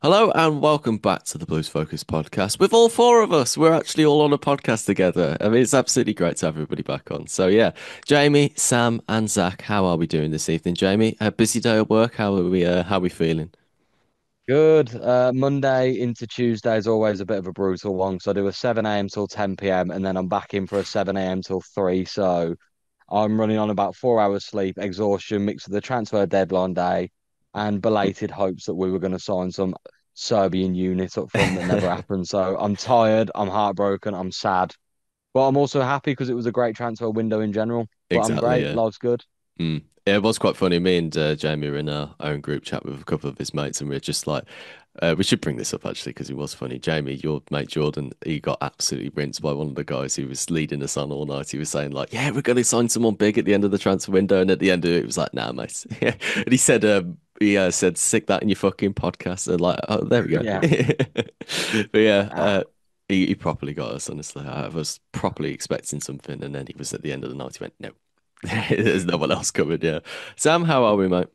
Hello and welcome back to the Blues Focus podcast with all four of us. We're actually all on a podcast together. I mean, it's absolutely great to have everybody back on. So, yeah, Jamie, Sam, and Zach, how are we doing this evening? Jamie, a busy day at work. How are we feeling? Good. Monday into Tuesday is always a bit of a brutal one. So I do a 7 a.m. till 10 p.m. and then I'm back in for a 7 a.m. till 3. So I'm running on about 4 hours sleep, exhaustion mixed with the transfer deadline day and belated hopes that we were going to sign some Serbian unit up front that never happened. So I'm tired, I'm heartbroken, I'm sad. But I'm also happy because it was a great transfer window in general. But I'm Exactly, great, yeah. life's good. Mm. Yeah, it was quite funny. Me and Jamie were in our own group chat with a couple of his mates, and we are just like, we should bring this up actually because it was funny. Jamie, your mate Jordan, he got absolutely rinsed by one of the guys who was leading us on all night. He was saying like, "Yeah, we're going to sign someone big at the end of the transfer window," and at the end of it, it was like, "Nah, mate." Yeah, and he said, "Stick that in your fucking podcast." And like, oh, there we go. Yeah. But yeah, Ah. he properly got us. Honestly, I was properly expecting something, and then he was at the end of the night. He went, "No." There's no one else covered, yeah. Sam, how are we, mate?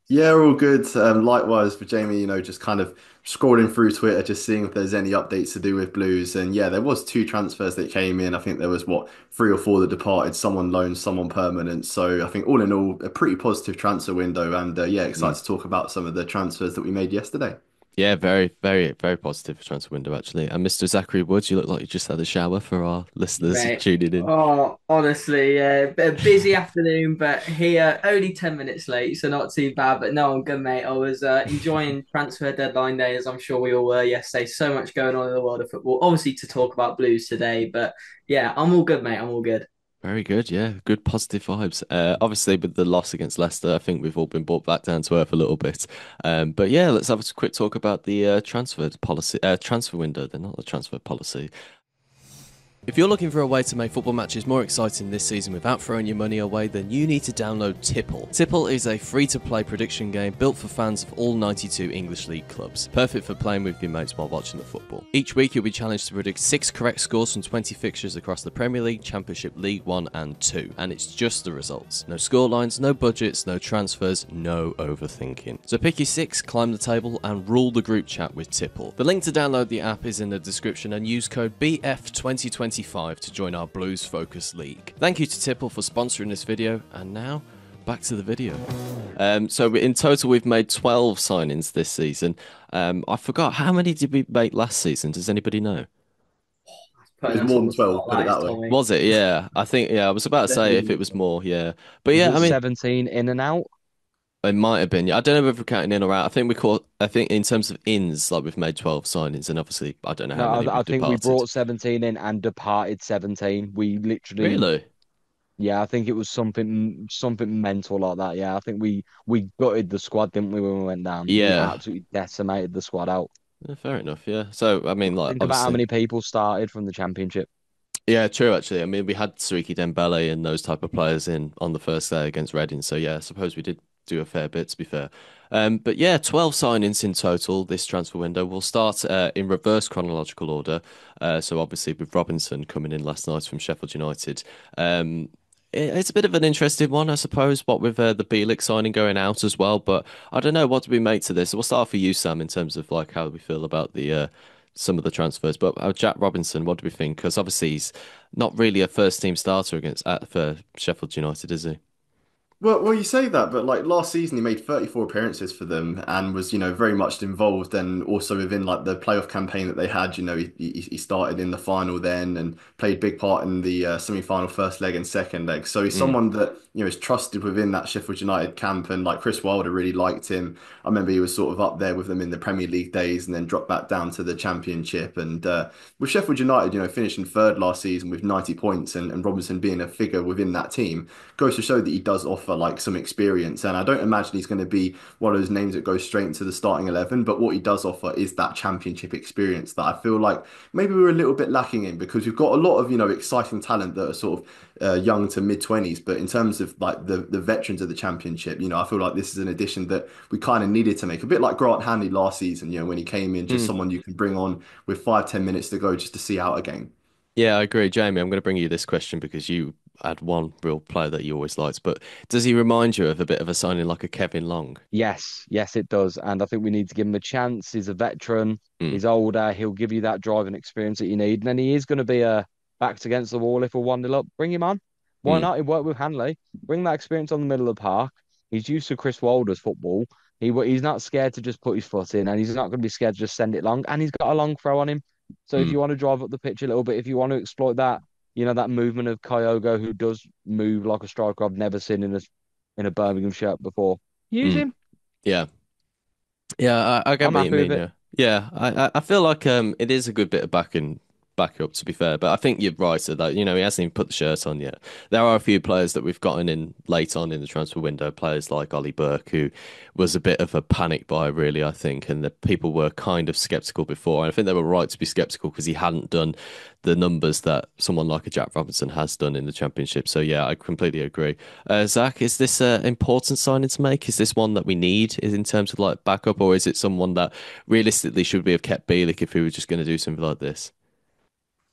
Yeah, all good. Likewise for Jamie, just kind of scrolling through Twitter, just seeing if there's any updates to do with Blues. And yeah, there was two transfers that came in. I think there was what, three or four that departed, someone loaned, someone permanent. So I think all in all, a pretty positive transfer window. And yeah, Mm. excited to talk about some of the transfers that we made yesterday. Yeah, very, very, very positive transfer window, actually. And Mr. Zachary Woods, you look like you just had a shower for our listeners Mate, tuning in. oh, honestly, yeah, a busy afternoon, but here only 10 minutes late, so not too bad. But no, I'm good, mate. I was enjoying transfer deadline day, as I'm sure we all were yesterday. So much going on in the world of football. Obviously, to talk about Blues today, but yeah, I'm all good, mate. I'm all good. Very good, yeah. Good positive vibes. Obviously, with the loss against Leicester, I think we've all been brought back down to earth a little bit. But yeah, let's have a quick talk about the transfer window. They're not the transfer policy. If you're looking for a way to make football matches more exciting this season without throwing your money away, then you need to download Tipple. Tipple is a free-to-play prediction game built for fans of all 92 English League clubs, perfect for playing with your mates while watching the football. Each week you'll be challenged to predict 6 correct scores from 20 fixtures across the Premier League, Championship, League 1 and 2, and it's just the results. No scorelines, no budgets, no transfers, no overthinking. So pick your 6, climb the table and rule the group chat with Tipple. The link to download the app is in the description and use code BF2025 to join our Blues Focus League. Thank you to Tipple for sponsoring this video, and now back to the video. So in total, we've made 12 signings this season. I forgot, how many did we make last season? Does anybody know? It Putting was us more on than the spot, 12, put it that is that way. Tommy. Was it? Yeah, I think, yeah, I was about to say if it was more, yeah. But Was yeah, it I mean, 17 in and out? it might have been. Yeah, I don't know if we're counting in or out. I think in terms of ins, like we've made 12 signings, and obviously, I don't know No, how many I we've think we departed. brought 17 in and departed 17. We literally, Really? yeah, I think it was something mental like that. Yeah, I think we gutted the squad, didn't we, when we went down? We Yeah. absolutely decimated the squad out. Fair enough. Yeah. So, I mean, like, Think about how obviously. many people started from the championship. Yeah, true, actually. I mean, we had Siriki Dembele and those type of players in on the first day against Reading. So, yeah, I suppose we did do a fair bit, to be fair. But yeah, 12 signings in total this transfer window. We'll start in reverse chronological order. So, obviously, with Robinson coming in last night from Sheffield United. It's a bit of an interesting one, I suppose, what with the Bielik signing going out as well. But I don't know, what do we make to this? We'll start for you, Sam, in terms of like how we feel about the some of the transfers. But Jack Robinson, what do we think? Because obviously he's not really a first team starter against for Sheffield United, is he? Well, you say that, but like last season, he made 34 appearances for them and was, very much involved. And also within like the playoff campaign that they had, he started in the final then and played big part in the semi-final first leg and second leg. So he's Mm. someone that, is trusted within that Sheffield United camp. And like Chris Wilder really liked him. I remember he was sort of up there with them in the Premier League days and then dropped back down to the Championship. And with Sheffield United, finishing third last season with 90 points and Robinson being a figure within that team goes to show that he does offer like some experience. And I don't imagine he's going to be one of those names that goes straight into the starting 11. But what he does offer is that championship experience that I feel like maybe we're a little bit lacking in because we've got a lot of, exciting talent that are sort of young to mid 20s. But in terms of like the veterans of the championship, I feel like this is an addition that we kind of needed to make a bit like Grant Hanley last season, when he came in, just Mm. someone you can bring on with 5, 10 minutes to go just to see out a game. Yeah, I agree, Jamie. I'm going to bring you this question because you had one real player that you always liked, but does he remind you of a bit of a signing like a Kevin Long? Yes, yes, it does. And I think we need to give him a chance. He's a veteran. Mm, He's older. He'll give you that drive and experience that you need. And then he is going to be a backs against the wall if we're 1-0 up. Bring him on. Why mm, not? He worked with Hanley. Bring that experience on the middle of the park. He's used to Chris Wilder's football. He's not scared to just put his foot in, and he's not going to be scared to just send it long. And he's got a long throw on him. So if mm. you want to drive up the pitch a little bit, if you want to exploit that, that movement of Kyogo, who does move like a striker I've never seen in a Birmingham shirt before, use Mm. him. Yeah. Yeah, I get I'm what you happy with mean. it. Yeah, yeah. I feel like it is a good bit of back up to be fair, but I think you're right that he hasn't even put the shirt on yet. There are a few players that we've gotten in late on in the transfer window, players like Ollie Burke, who was a bit of a panic buy, really, I think, and the people were kind of skeptical before. And I think they were right to be skeptical because he hadn't done the numbers that someone like a Jack Robinson has done in the Championship. So yeah, I completely agree. Zach, is this an important signing to make? Is this one that we need is in terms of like backup, or is it someone that realistically should we have kept Bielik if we were just going to do something like this?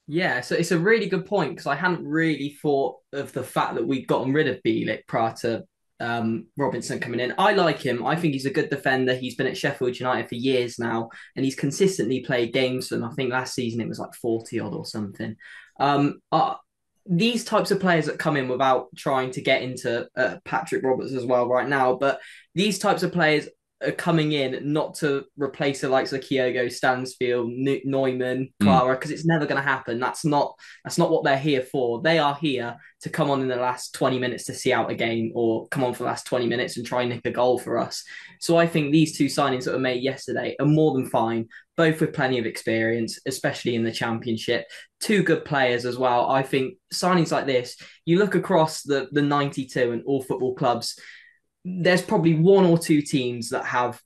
Yeah, so it's a really good point because I hadn't really thought of the fact that we'd gotten rid of Bielik prior to Robinson coming in. I like him. I think he's a good defender. He's been at Sheffield United for years now, and he's consistently played games for them. I think last season it was like 40 odd or something. Um, uh, these types of players that come in without trying to get into Patrick Roberts as well right now, but these types of players are coming in not to replace the likes of Kyogo, Stansfield, Neumann, Mm, Clara, because it's never going to happen. That's not what they're here for. They are here to come on in the last 20 minutes to see out a game, or come on for the last 20 minutes and try and nick a goal for us. So I think these two signings that were made yesterday are more than fine, both with plenty of experience, especially in the Championship. Two good players as well. I think signings like this, you look across the 92 and all football clubs, there's probably one or two teams that have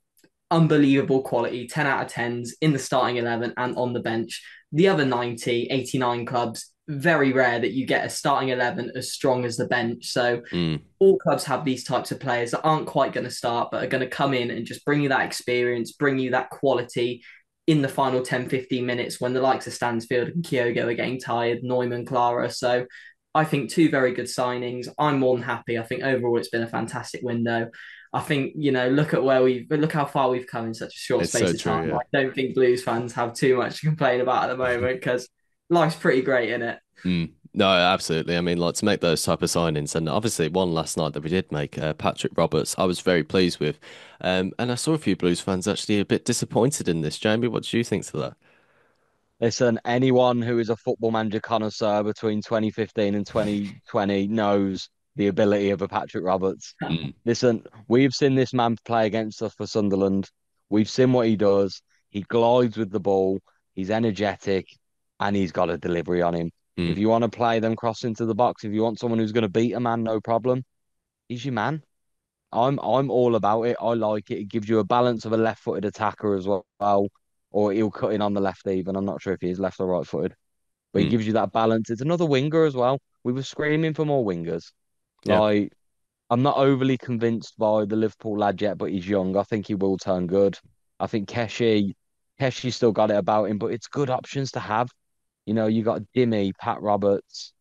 unbelievable quality, 10 out of 10s in the starting 11 and on the bench. The other 90, 89 clubs, very rare that you get a starting 11 as strong as the bench. So mm, all clubs have these types of players that aren't quite going to start, but are going to come in and just bring you that experience, bring you that quality in the final 10, 15 minutes when the likes of Stansfield and Kyogo are getting tired, Neumann, Clara. So I think two very good signings. I'm more than happy. I think overall it's been a fantastic window. I think, look how far we've come in such a short it's so space of true. time. Yeah. I don't think Blues fans have too much to complain about at the moment because life's pretty great in it. Mm. No, absolutely. I mean, like to make those type of signings, and obviously one last night that we did make, Patrick Roberts, I was very pleased with. And I saw a few Blues fans actually a bit disappointed in this. Jamie, what do you think to that? Listen, anyone who is a football manager connoisseur between 2015 and 2020 knows the ability of a Patrick Roberts. Mm, Listen, we've seen this man play against us for Sunderland. We've seen what he does. He glides with the ball. He's energetic, and he's got a delivery on him. If mm, you want to play them cross into the box, if you want someone who's going to beat a man, no problem. He's your man. I'm all about it. I like it. It gives you a balance of a left-footed attacker as well, or he'll cut in on the left even. I'm not sure if he is left or right-footed, but he mm. gives you that balance. It's another winger as well. We were screaming for more wingers. Yeah. Like, I'm not overly convinced by the Liverpool lad yet, but he's young. I think he will turn good. I think Keshi still got it about him, but it's good options to have. You got Dimmy, Pat Roberts,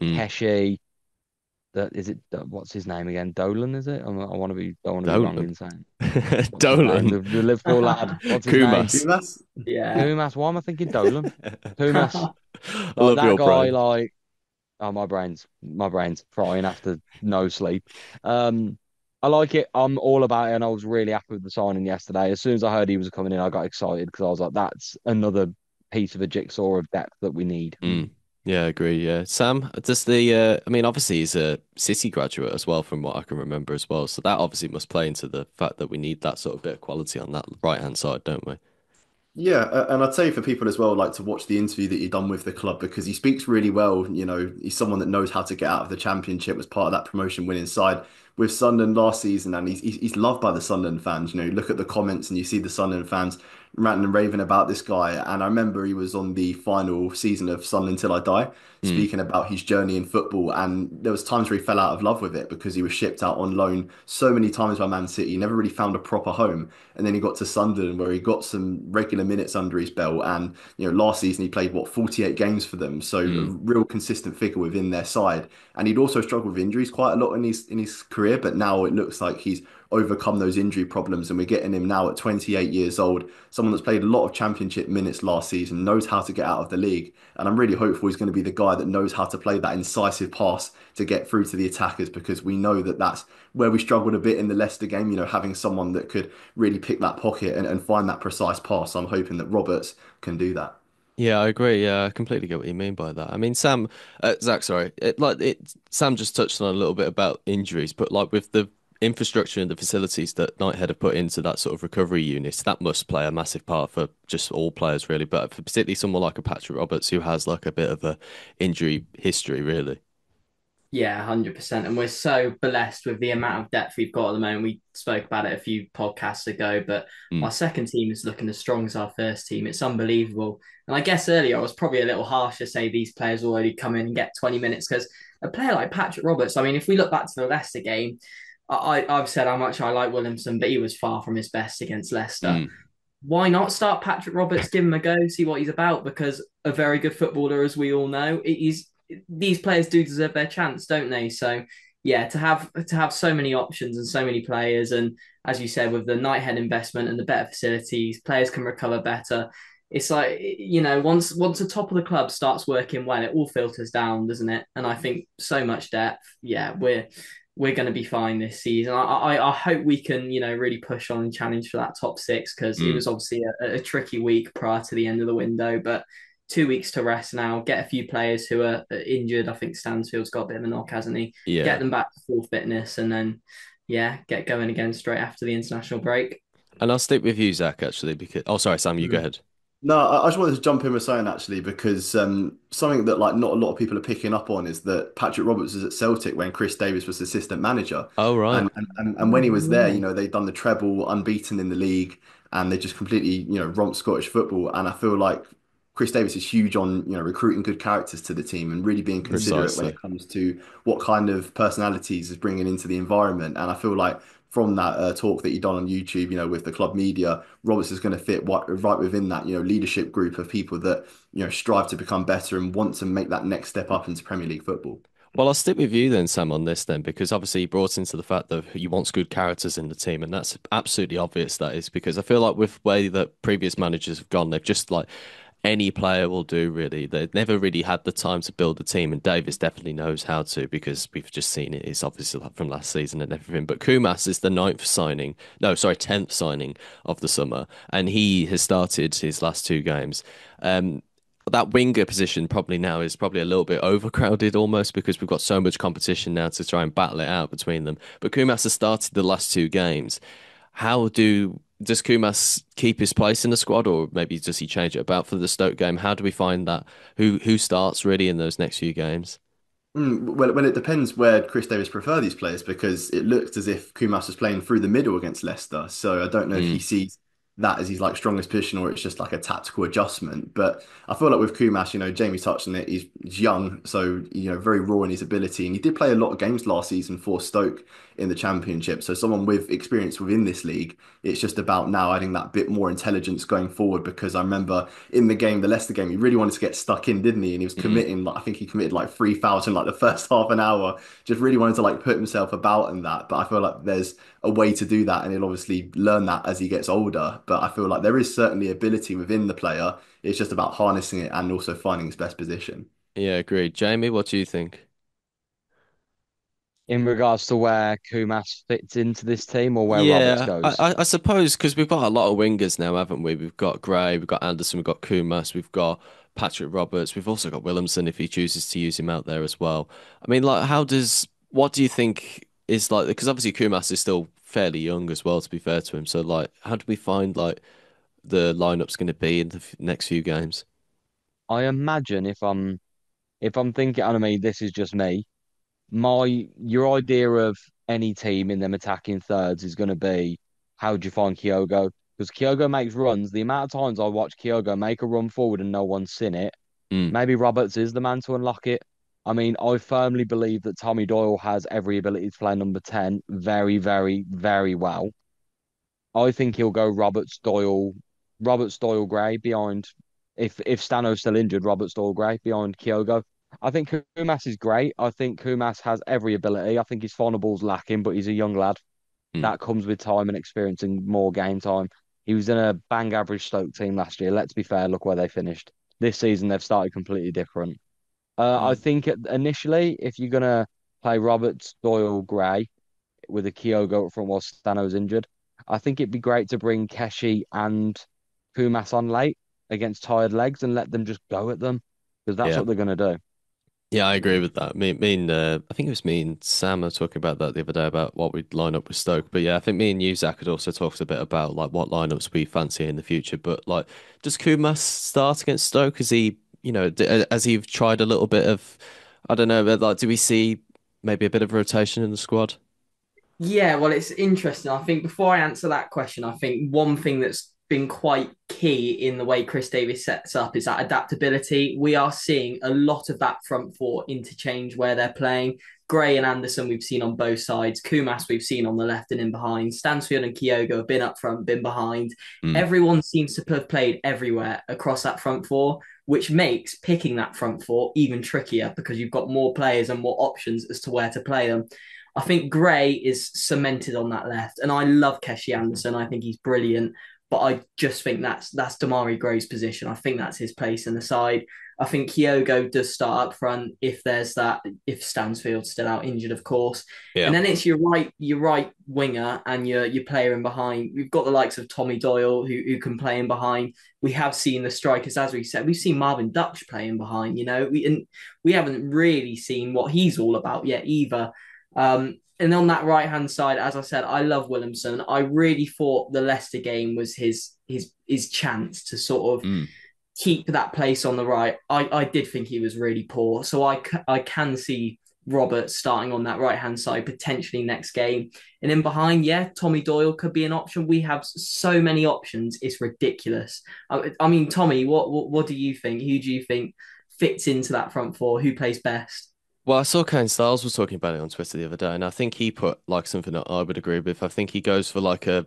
Mm. Keshi. What's his name again? Dolan, is it? I want to be don't want to be wrong Dolan. in saying what's his name? Dolan. The Liverpool lad. What's his name? Kumas. That's Yeah. Kumas. Why am I thinking Dolan? Kumas. I Like love that your guy. brain. Like, oh, my brain's frying after no sleep. Um, I like it. I'm all about it, and I was really happy with the signing yesterday. As soon as I heard he was coming in, I got excited because I was like, that's another piece of a jigsaw of depth that we need. Mm. Yeah, I agree. Yeah. Sam, does I mean, obviously he's a City graduate as well, from what I can remember as well. So that obviously must play into the fact that we need that sort of bit of quality on that right hand side, don't we? Yeah, and I'd say for people as well, like to watch the interview that you've done with the club because he speaks really well. He's someone that knows how to get out of the Championship, was part of that promotion winning side with Sunderland last season, and he's loved by the Sunderland fans. You look at the comments and you see the Sunderland fans ranting and raving about this guy. And I remember he was on the final season of Sunderland Till I Die, Mm, speaking about his journey in football. And there was times where he fell out of love with it because he was shipped out on loan so many times by Man City. He never really found a proper home. And then he got to Sunderland where he got some regular minutes under his belt. And, last season he played, what, 48 games for them. So a mm. real consistent figure within their side. And he'd also struggled with injuries quite a lot in his career, but now it looks like he's overcome those injury problems, and we're getting him now at 28 years old, someone that's played a lot of championship minutes last season, knows how to get out of the league, and I'm really hopeful he's going to be the guy that knows how to play that incisive pass to get through to the attackers, because we know that that's where we struggled a bit in the Leicester game, having someone that could really pick that pocket and find that precise pass. I'm hoping that Roberts can do that. Yeah, I agree. Yeah, I completely get what you mean by that. I mean, Zach, sorry, Sam just touched on a little bit about injuries, but like with the infrastructure and the facilities that Knighthead have put into that sort of recovery unit, that must play a massive part for just all players, really. But for particularly someone like a Patrick Roberts who has like a bit of a injury history, really. Yeah, 100%. And we're so blessed with the amount of depth we've got at the moment. We spoke about it a few podcasts ago, but Mm, our second team is looking as strong as our first team. It's unbelievable. And I guess earlier I was probably a little harsh to say these players will only come in and get 20 minutes because a player like Patrick Roberts, I mean, if we look back to the Leicester game, I've said how much I like Williamson, but he was far from his best against Leicester. mm. Why not start Patrick Roberts, give him a go, see what he's about? Because a very good footballer, as we all know, he's these players do deserve their chance, don't they? So yeah, to have so many options and so many players, and as you said, with the Nighthead investment and the better facilities, players can recover better. It's like once the top of the club starts working well, it all filters down, doesn't it? And I think so much depth. Yeah, we're going to be fine this season. I hope we can really push on and challenge for that top six because it Mm. was obviously a tricky week prior to the end of the window, but 2 weeks to rest now. Get a few players who are injured. I think Stansfield's got a bit of a knock, hasn't he? Get Yeah. them back to full fitness, and then get going again straight after the international break. And I'll stick with you, Zach, actually, because oh, sorry, Sam, you go ahead. No, I just wanted to jump in with something actually because something that like not a lot of people are picking up on is that Patrick Roberts was at Celtic when Chris Davis was assistant manager, Oh, right. and when he was there, they'd done the treble, unbeaten in the league, and they just completely romped Scottish football. And I feel like Chris Davis is huge on recruiting good characters to the team and really being considerate when Precisely. it comes to what kind of personalities is bringing into the environment. And I feel like from that talk that he done on YouTube, with the club media, Roberts is going to fit right within that, leadership group of people that, strive to become better and want to make that next step up into Premier League football. Well, I'll stick with you then, Sam, on this then, because obviously he brought into the fact that he wants good characters in the team, and that's absolutely obvious. That is because I feel like with the way that previous managers have gone, they've just like any player will do really. They've never really had the time to build a team, and Davis definitely knows how to because we've just seen it. It's obviously like from last season and everything. But Kumas is the ninth signing, no, sorry, 10th signing of the summer, and he has started his last two games. That winger position probably now is probably a little bit overcrowded almost because we've got so much competition now to try and battle it out between them. But Kumas has started the last two games. Does Kumas keep his place in the squad, or maybe does he change it about for the Stoke game? How do we find that? Who starts really in those next few games? Well, it depends where Chris Davis prefer these players because it looked as if Kumas was playing through the middle against Leicester. So I don't know if he Mm, sees that as his like strongest position or it's just like a tactical adjustment. But I feel like with Kumas, Jamie touched on it. He's young, so very raw in his ability, and he did play a lot of games last season for Stoke in the Championship. So someone with experience within this league, it's just about now adding that bit more intelligence going forward. Because I remember in the game, the Leicester game, he really wanted to get stuck in, didn't he? And he was mm. committing, like I think he committed like 3,000 like the first half an hour. Just really wanted to like put himself about in that. But I feel like there's a way to do that, and he'll obviously learn that as he gets older. But I feel like there is certainly ability within the player. It's just about harnessing it and also finding his best position. Yeah, agreed. Jamie, what do you think? In regards to where Kumas fits into this team or where Roberts Yeah, I, goes. I I suppose because we've got a lot of wingers now, haven't we? We've got Gray, we've got Anderson, we've got Kumas, we've got Patrick Roberts, we've also got Williamson if he chooses to use him out there as well. I mean, like, what do you think is like, because obviously Kumas is still fairly young as well, to be fair to him. So, like, how do we find like the lineup's going to be in the next few games? I imagine if I'm thinking, I mean, this is just me. Your idea of any team in them attacking thirds is going to be how do you find Kyogo? because Kyogo makes runs. The amount of times I watch Kyogo make a run forward and no one's seen it, Mm, maybe Roberts is the man to unlock it. I mean, I firmly believe that Tommy Doyle has every ability to play number 10 very, very, very well. I think he'll go Roberts, Doyle, Gray behind. If Stano's still injured, Roberts, Doyle, Gray behind Kyogo. I think Kumas is great. I think Kumas has every ability. I think his final ball's lacking, but he's a young lad. mm. That comes with time and experience and more game time. He was in a bang average Stoke team last year. Let's be fair, look where they finished. This season they've started completely different. I Mm. think initially, if you're gonna play Roberts, Doyle, Gray with a Kyogo up front while Stano's injured, I think it'd be great to bring Keshi and Pumas on late against tired legs and let them just go at them because that's Yeah. what they're gonna do. Yeah, I agree with that. I think it was me and Sam were talking about that the other day about what we'd line up with Stoke. But yeah, I think me and you, Zach, had also talked a bit about like what lineups we fancy in the future. But like, does Kumas start against Stoke? Is he, has he tried a little bit of, I don't know, but like, do we see maybe a bit of rotation in the squad? Yeah, well, it's interesting. I think before I answer that question, I think one thing that's been quite key in the way Chris Davis sets up is that adaptability. We are seeing a lot of that front four interchange where they're playing. Gray and Anderson we've seen on both sides. Kumas we've seen on the left and in behind. Stansfield and Kyogo have been up front, been behind. Mm, Everyone seems to have played everywhere across that front four, which makes picking that front four even trickier because you've got more players and more options as to where to play them. I think Gray is cemented on that left, and I love Keshi Anderson. I think he's brilliant, but I just think that's Damari Gray's position. I think that's his place in the side. I think Kyogo does start up front if Stansfield's still out injured, of course. And yeah, then it's your right winger and your player in behind. We've got the likes of Tommy Doyle who can play in behind. We have seen the strikers, as we said, we've seen Marvin Dutch playing behind, we haven't really seen what he's all about yet either. And on that right hand side, as I said, I love Williamson. I really thought the Leicester game was his chance to sort of mm, keep that place on the right. I did think he was really poor, so I can see Robert starting on that right hand side potentially next game. And in behind, yeah, Tommy Doyle could be an option. We have so many options; it's ridiculous. I mean, Tommy, what do you think? Who do you think fits into that front four? Who plays best? Well, I saw Kane Styles was talking about it on Twitter the other day, and I think he put like something that I would agree with. I think he goes for like a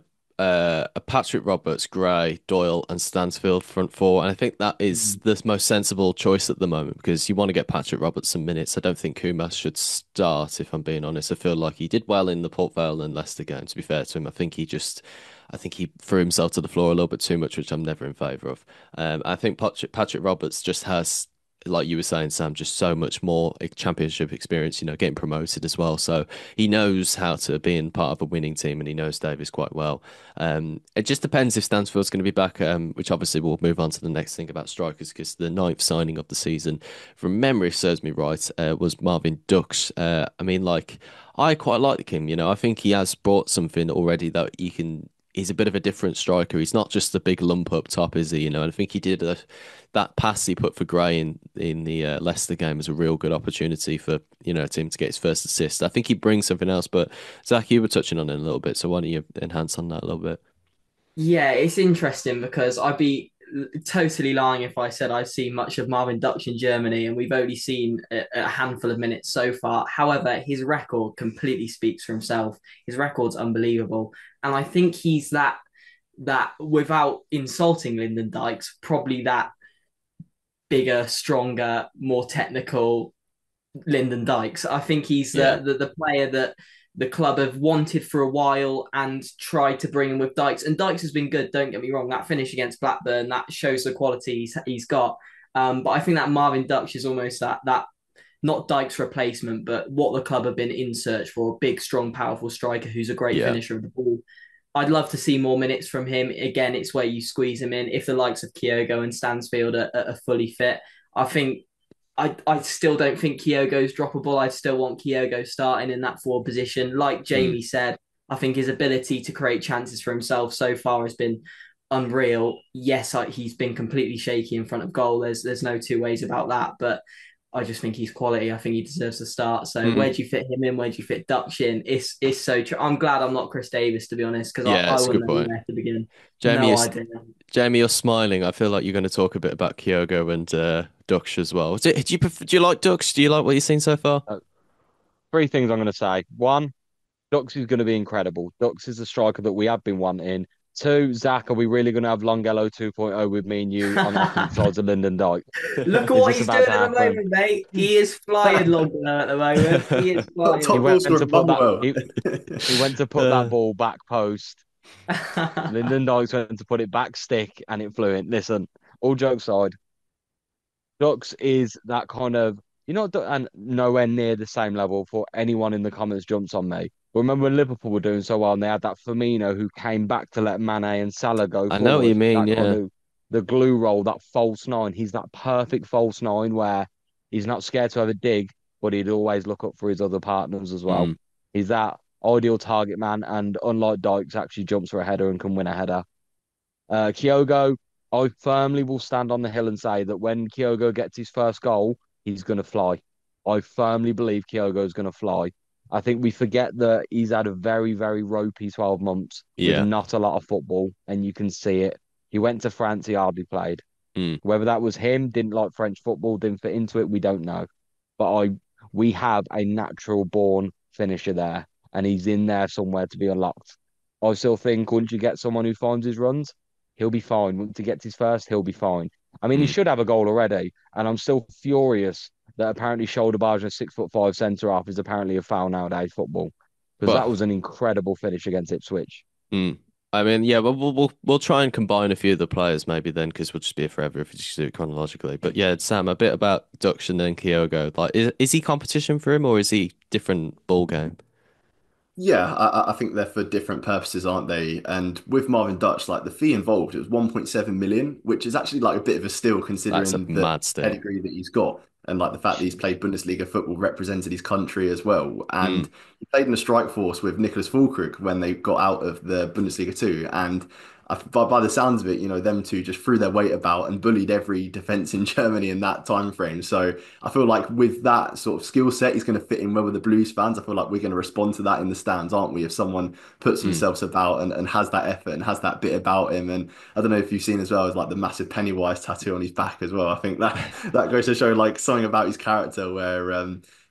Patrick Roberts, Gray, Doyle, and Stansfield front four, and I think that is the most sensible choice at the moment because you want to get Patrick Roberts some minutes. I don't think Kumas should start, if I'm being honest. I feel like he did well in the Port Vale and Leicester game. To be fair to him, I think he threw himself to the floor a little bit too much, which I'm never in favour of. I think Patrick Roberts just has like you were saying, Sam, just so much more championship experience, getting promoted as well. So he knows how to be in part of a winning team and he knows Davis quite well. It just depends if Stansfield's going to be back, which obviously we'll move on to the next thing about strikers because the ninth signing of the season, from memory, if serves me right, was Marvin Dux. I mean, like, I quite like him, I think he has brought something already that you can. He's a bit of a different striker. He's not just the big lump up top, is he? And I think he did that pass he put for Gray in the Leicester game was a real good opportunity for Tim to get his first assist. I think he brings something else. But Zach, you were touching on it a little bit, so why don't you enhance on that a little bit? Yeah, it's interesting because I'd be totally lying if I said I've seen much of Marvin Dutch in Germany, and we've only seen a handful of minutes so far. However, his record completely speaks for himself. His record's unbelievable, and I think he's that without insulting Lyndon Dykes, probably that bigger, stronger, more technical Lyndon Dykes. I think he's Yeah, the player that the club have wanted for a while and tried to bring him with Dykes. And Dykes has been good, don't get me wrong. That finish against Blackburn, that shows the quality he's got. But I think that Marvin Dutch is almost that not Dykes replacement, but what the club have been in search for, a big, strong, powerful striker who's a great yeah, finisher of the ball. I'd love to see more minutes from him. Again, it's where you squeeze him in. If the likes of Kyogo and Stansfield are fully fit, I think I still don't think Kyogo's droppable. I still want Kyogo starting in that forward position. Like mm, Jamie said, I think his ability to create chances for himself so far has been unreal. Yes, he's been completely shaky in front of goal. There's no two ways about that. But I just think he's quality. I think he deserves to start. So Mm, where do you fit him in? Where do you fit Dutch in? It's so true. I'm glad I'm not Chris Davis, to be honest, because yeah, I it's a good wouldn't know point. where to begin. Jamie, No is idea. Jamie, you're smiling. I feel like you're going to talk a bit about Kyogo and Dux as well. Do you like Dux? Do you like what you've seen so far? Uh, Three things I'm going to say. One, Dux is going to be incredible. Dux is the striker that we have been wanting. Two, Zach, are we really going to have Longello 2.0 with me and you on opposite sides of Lyndon Dyke? Look at Is what this he's about doing to at the happen? moment, mate. He is flying longer at the moment. He is He Top flying. goal went scorer to at put that Motherwell. he went to put that Uh, ball back post. Lyndon Dykes went to put it back stick and it flew in. Listen, all jokes aside, Dux is that kind of, and nowhere near the same level for anyone in the comments jumps on me. But remember when Liverpool were doing so well and they had that Firmino who came back to let Mane and Salah go I know what you forward, mean. that kind Yeah. of the glue role, that false nine. He's that perfect false nine where he's not scared to have a dig, but he'd always look up for his other partners as well. Mm, He's that ideal target man, and unlike Dykes, actually jumps for a header and can win a header. Kyogo, I firmly will stand on the hill and say that when Kyogo gets his first goal, he's going to fly. I firmly believe Kyogo is going to fly. I think we forget that he's had a very, very ropey 12 months with yeah. not a lot of football, and you can see it. He went to France, he hardly played. Mm, Whether that was him, didn't like French football, didn't fit into it, we don't know. But we have a natural born finisher there, and he's in there somewhere to be unlocked. I still think once you get someone who finds his runs, he'll be fine. Once he gets his first, he'll be fine. I mean, he mm. should have a goal already, and I'm still furious that apparently shoulder barge and 6'5" centre half is apparently a foul nowadays football because that Well, was an incredible finish against Ipswich. mm. I mean, yeah, we'll try and combine a few of the players maybe then because we'll just be here forever if we just do it chronologically. But yeah, Sam, a bit about Dux and then Kyogo. Like, is he competition for him or is he different ball game? Yeah, I think they're for different purposes, aren't they? And with Marvin Dutch, like the fee involved, it was 1.7 million, which is actually like a bit of a steal That's a considering the mad steal. pedigree that he's got and like the fact that he's played Bundesliga football, represented his country as well. Mm. And he played in the strike force with Nicholas Füllkrug when they got out of the Bundesliga too. And by the sounds of it, them two just threw their weight about and bullied every defense in Germany in that time frame. So I feel like with that sort of skill set, he's going to fit in well with the Blues fans. I feel like we're going to respond to that in the stands, aren't we? If someone puts Mm. themselves about and has that effort and has that bit about him. And I don't know if you've seen as well as like the massive Pennywise tattoo on his back as well. I think that goes to show like something about his character where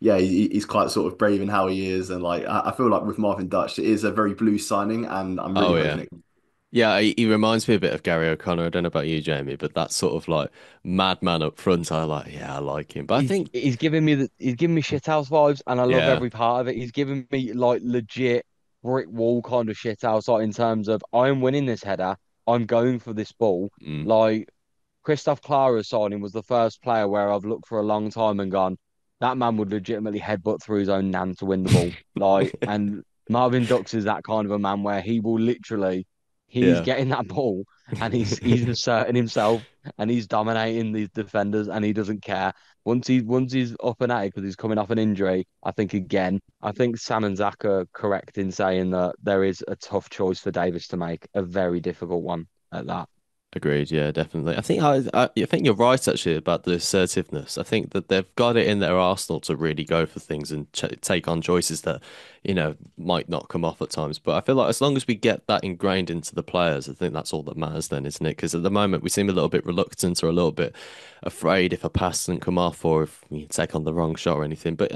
yeah, he's quite sort of brave in how he is. And like I feel like with Marvin Dutch, it is a very Blues signing and I'm really Oh yeah. hoping it. Yeah, he reminds me a bit of Gary O'Connor. I don't know about you, Jamie, but that sort of like madman up front, I like him. But I think, He's giving me shithouse vibes, and I love yeah, every part of it. He's giving me like legit brick wall kind of shithouse, like in terms of I'm winning this header, I'm going for this ball. mm, Like Christoph Clara's signing was the first player where I've looked for a long time and gone, that man would legitimately headbutt through his own nan to win the ball. Like, and Marvin Dux is that kind of a man where he will literally, he's yeah, getting that ball and he's asserting himself and he's dominating these defenders and he doesn't care. Once he's up and at it because he's coming off an injury, I think Sam and Zach are correct in saying that there is a tough choice for Davis to make, a very difficult one at that. Agreed. Yeah, definitely. I think you're right actually about the assertiveness. I think that they've got it in their arsenal to really go for things and ch take on choices that, might not come off at times. But I feel like as long as we get that ingrained into the players, I think that's all that matters then, isn't it? Because at the moment we seem a little bit reluctant or a little bit afraid if a pass doesn't come off or if we take on the wrong shot or anything. But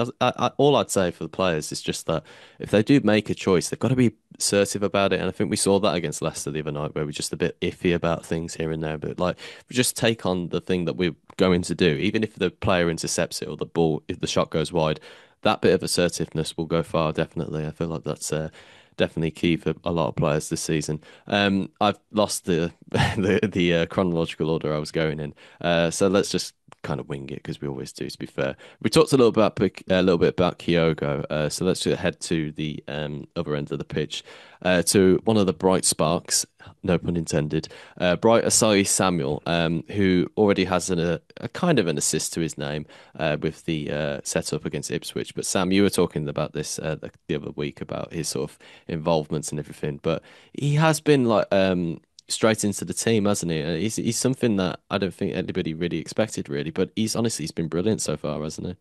all I'd say for the players is just that if they do make a choice, they've got to be assertive about it. And I think we saw that against Leicester the other night, where we're just a bit iffy about things here and there. But like, we just take on the thing that we're going to do, even if the player intercepts it or the ball, if the shot goes wide, that bit of assertiveness will go far. Definitely, I feel like that's definitely key for a lot of players this season. I've lost the the chronological order I was going in, so let's just kind of wing it because we always do. To be fair, we talked a little bit about Kyogo, so let's just head to the other end of the pitch, to one of the bright sparks, no pun intended, Bright Asai Samuel, who already has a kind of an assist to his name with the setup against Ipswich. But Sam, you were talking about this the other week about his sort of involvements and everything, but he has been like straight into the team, hasn't he? He's something that I don't think anybody really expected, really. But he's been brilliant so far, hasn't he?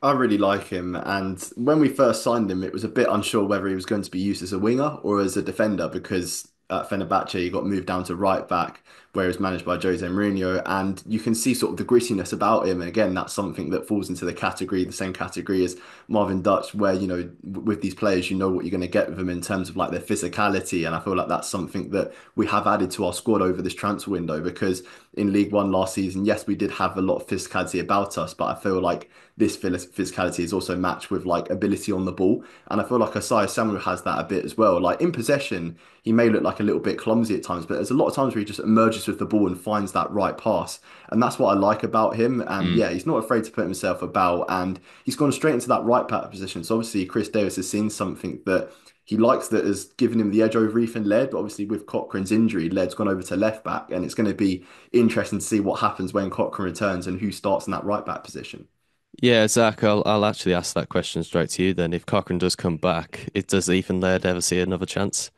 I really like him, and when we first signed him, it was a bit unsure whether he was going to be used as a winger or as a defender because at Fenerbahce he got moved down to right back, where he was managed by Jose Mourinho, and you can see sort of the grittiness about him. And again, that's something that falls into the same category as Marvin Dutch, where with these players, you know what you're going to get with them in terms of like their physicality, and I feel like that's something that we have added to our squad over this transfer window because in League One last season, yes, we did have a lot of physicality about us, but I feel like this physicality is also matched with like ability on the ball. And I feel like Asai Samuel has that a bit as well. Like in possession, he may look like a little bit clumsy at times, but there's a lot of times where he just emerges with the ball and finds that right pass. And that's what I like about him. And Mm. yeah, he's not afraid to put himself about and he's gone straight into that right back position. So obviously Chris Davis has seen something that he likes that has given him the edge over Ethan Laird, but obviously with Cochrane's injury, Laird's gone over to left back, and it's going to be interesting to see what happens when Cochrane returns and who starts in that right back position. Yeah, Zach, I'll actually ask that question straight to you then. If Cochrane does come back, does Ethan Laird ever see another chance?